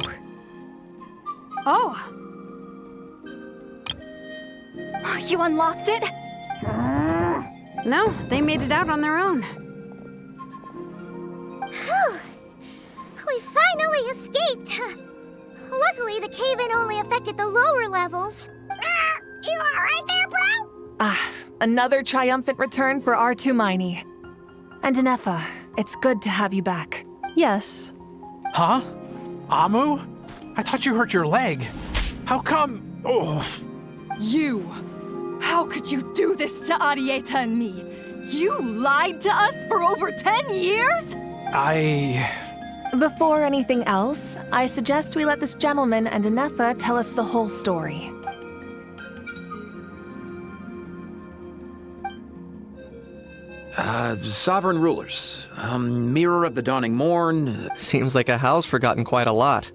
Oh! You unlocked it? No, they made it out on their own. Whew. We finally escaped! Luckily, the cave-in only affected the lower levels. You alright there, bro? Another triumphant return for R2-Miney. And Ineffa, it's good to have you back. Yes. Huh? Amu? I thought you hurt your leg. How come? Oh. You! How could you do this to Arieta and me? You lied to us for over 10 years? Before anything else, I suggest we let this gentleman and Ineffa tell us the whole story. Sovereign rulers. Mirror of the dawning morn. Seems like a house forgotten quite a lot.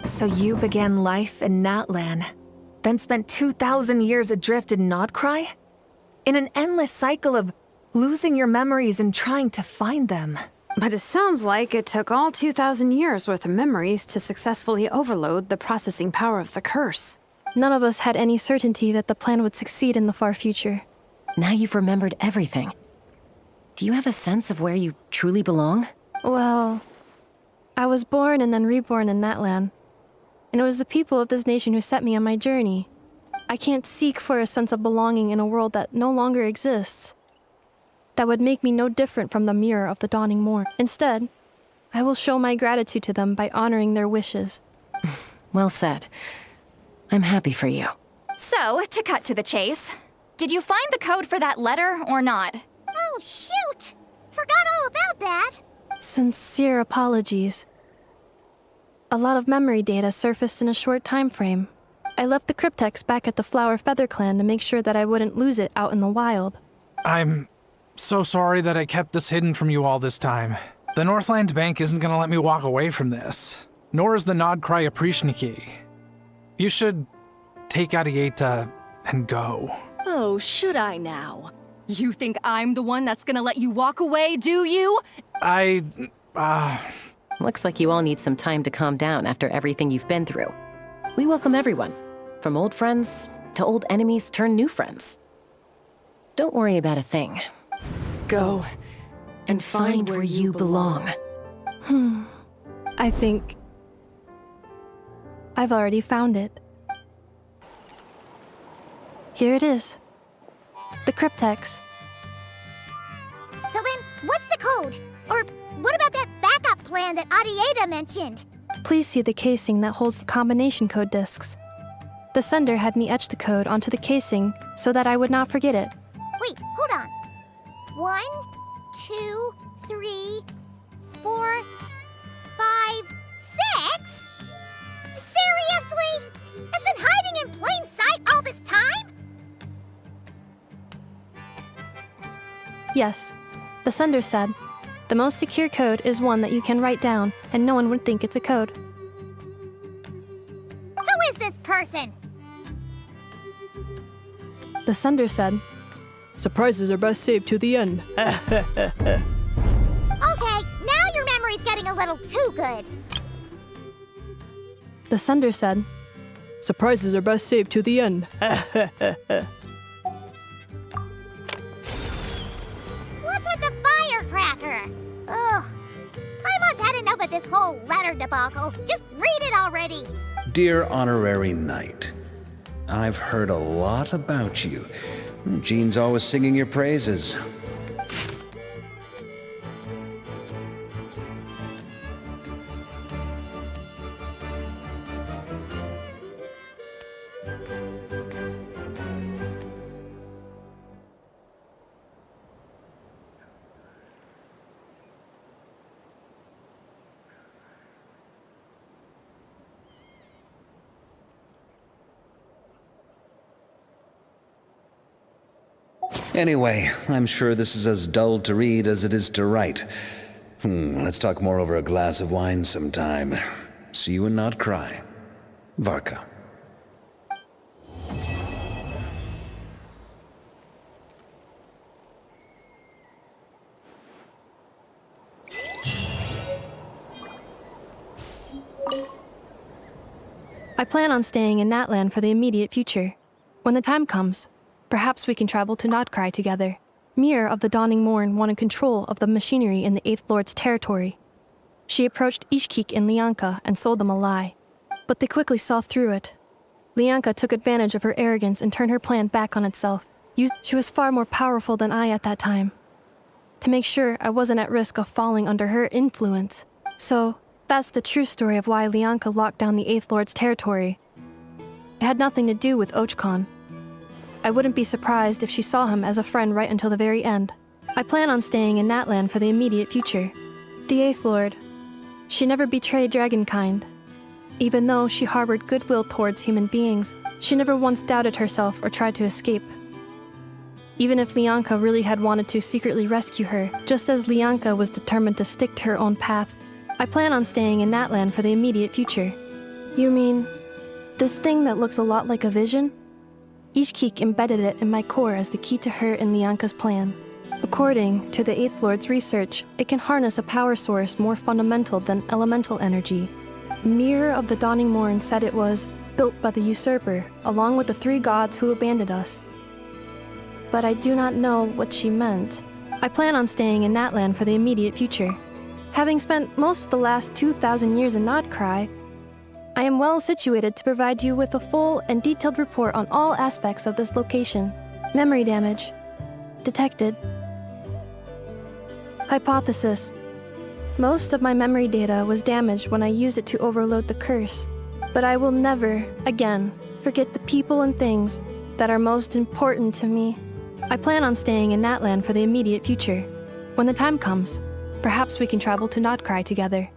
So you began life in Natlan, then spent 2,000 years adrift in Nod-Krai? In an endless cycle of losing your memories and trying to find them. But it sounds like it took all 2,000 years worth of memories to successfully overload the processing power of the curse. None of us had any certainty that the plan would succeed in the far future. Now you've remembered everything. Do you have a sense of where you truly belong? Well, I was born and then reborn in that land. And it was the people of this nation who set me on my journey. I can't seek for a sense of belonging in a world that no longer exists. That would make me no different from the mirror of the dawning morn. Instead, I will show my gratitude to them by honoring their wishes. Well said. I'm happy for you. So, to cut to the chase, did you find the code for that letter or not? Oh, shoot! Forgot all about that! Sincere apologies. A lot of memory data surfaced in a short time frame. I left the cryptex back at the Flower Feather Clan to make sure that I wouldn't lose it out in the wild. I'm so sorry that I kept this hidden from you all this time. The Northland Bank isn't gonna let me walk away from this, nor is the Nod-Krai Oprishniki. You should take Arieta and go. Oh, should I now? You think I'm the one that's gonna let you walk away, do you? Looks like you all need some time to calm down after everything you've been through. We welcome everyone, from old friends to old enemies turned new friends. Don't worry about a thing. Go and find where you belong. I think I've already found it. Here it is. The cryptex. So then, what's the code? Or what about that backup plan that Arieta mentioned? Please see the casing that holds the combination code discs. The sender had me etch the code onto the casing so that I would not forget it. Wait, hold on. 1, 2, 3, 4, 5, 6? Seriously? It's been hiding in plain sight all this time? Yes, the sender said, the most secure code is one that you can write down and no one would think it's a code. Who is this person? The sender said, surprises are best saved to the end. Okay, now your memory's getting a little too good. The sender said, surprises are best saved to the end. What's with the firecracker? Ugh. Paimon's had enough of this whole letter debacle. Just read it already. Dear Honorary Knight, I've heard a lot about you. Jean's always singing your praises. Anyway, I'm sure this is as dull to read as it is to write. Let's talk more over a glass of wine sometime. See you in Nod-Krai. Varka. I plan on staying in Natlan for the immediate future. When the time comes, perhaps we can travel to Nod-Krai together. Mirror of the Dawning Morn wanted control of the machinery in the 8th Lord's territory. She approached Ishkik and Lianka and sold them a lie. But they quickly saw through it. Lianka took advantage of her arrogance and turned her plan back on itself. She was far more powerful than I at that time. To make sure I wasn't at risk of falling under her influence. So, that's the true story of why Lianka locked down the 8th Lord's territory. It had nothing to do with Ochkon. I wouldn't be surprised if she saw him as a friend right until the very end. I plan on staying in Natlan for the immediate future. The 8th Lord. She never betrayed dragonkind. Even though she harbored goodwill towards human beings, she never once doubted herself or tried to escape. Even if Lianka really had wanted to secretly rescue her, just as Lianka was determined to stick to her own path, I plan on staying in Natlan for the immediate future. You mean, this thing that looks a lot like a vision? Ishkik embedded it in my core as the key to her and Lianka's plan. According to the 8th Lord's research, it can harness a power source more fundamental than elemental energy. Mirror of the Dawning Morn said it was built by the usurper, along with the 3 gods who abandoned us. But I do not know what she meant. I plan on staying in Natlan for the immediate future. Having spent most of the last 2,000 years in Nod-Krai, I am well situated to provide you with a full and detailed report on all aspects of this location. Memory damage. Detected. Hypothesis. Most of my memory data was damaged when I used it to overload the curse, but I will never, again, forget the people and things that are most important to me. I plan on staying in Natlan for the immediate future. When the time comes, perhaps we can travel to Nod-Krai together.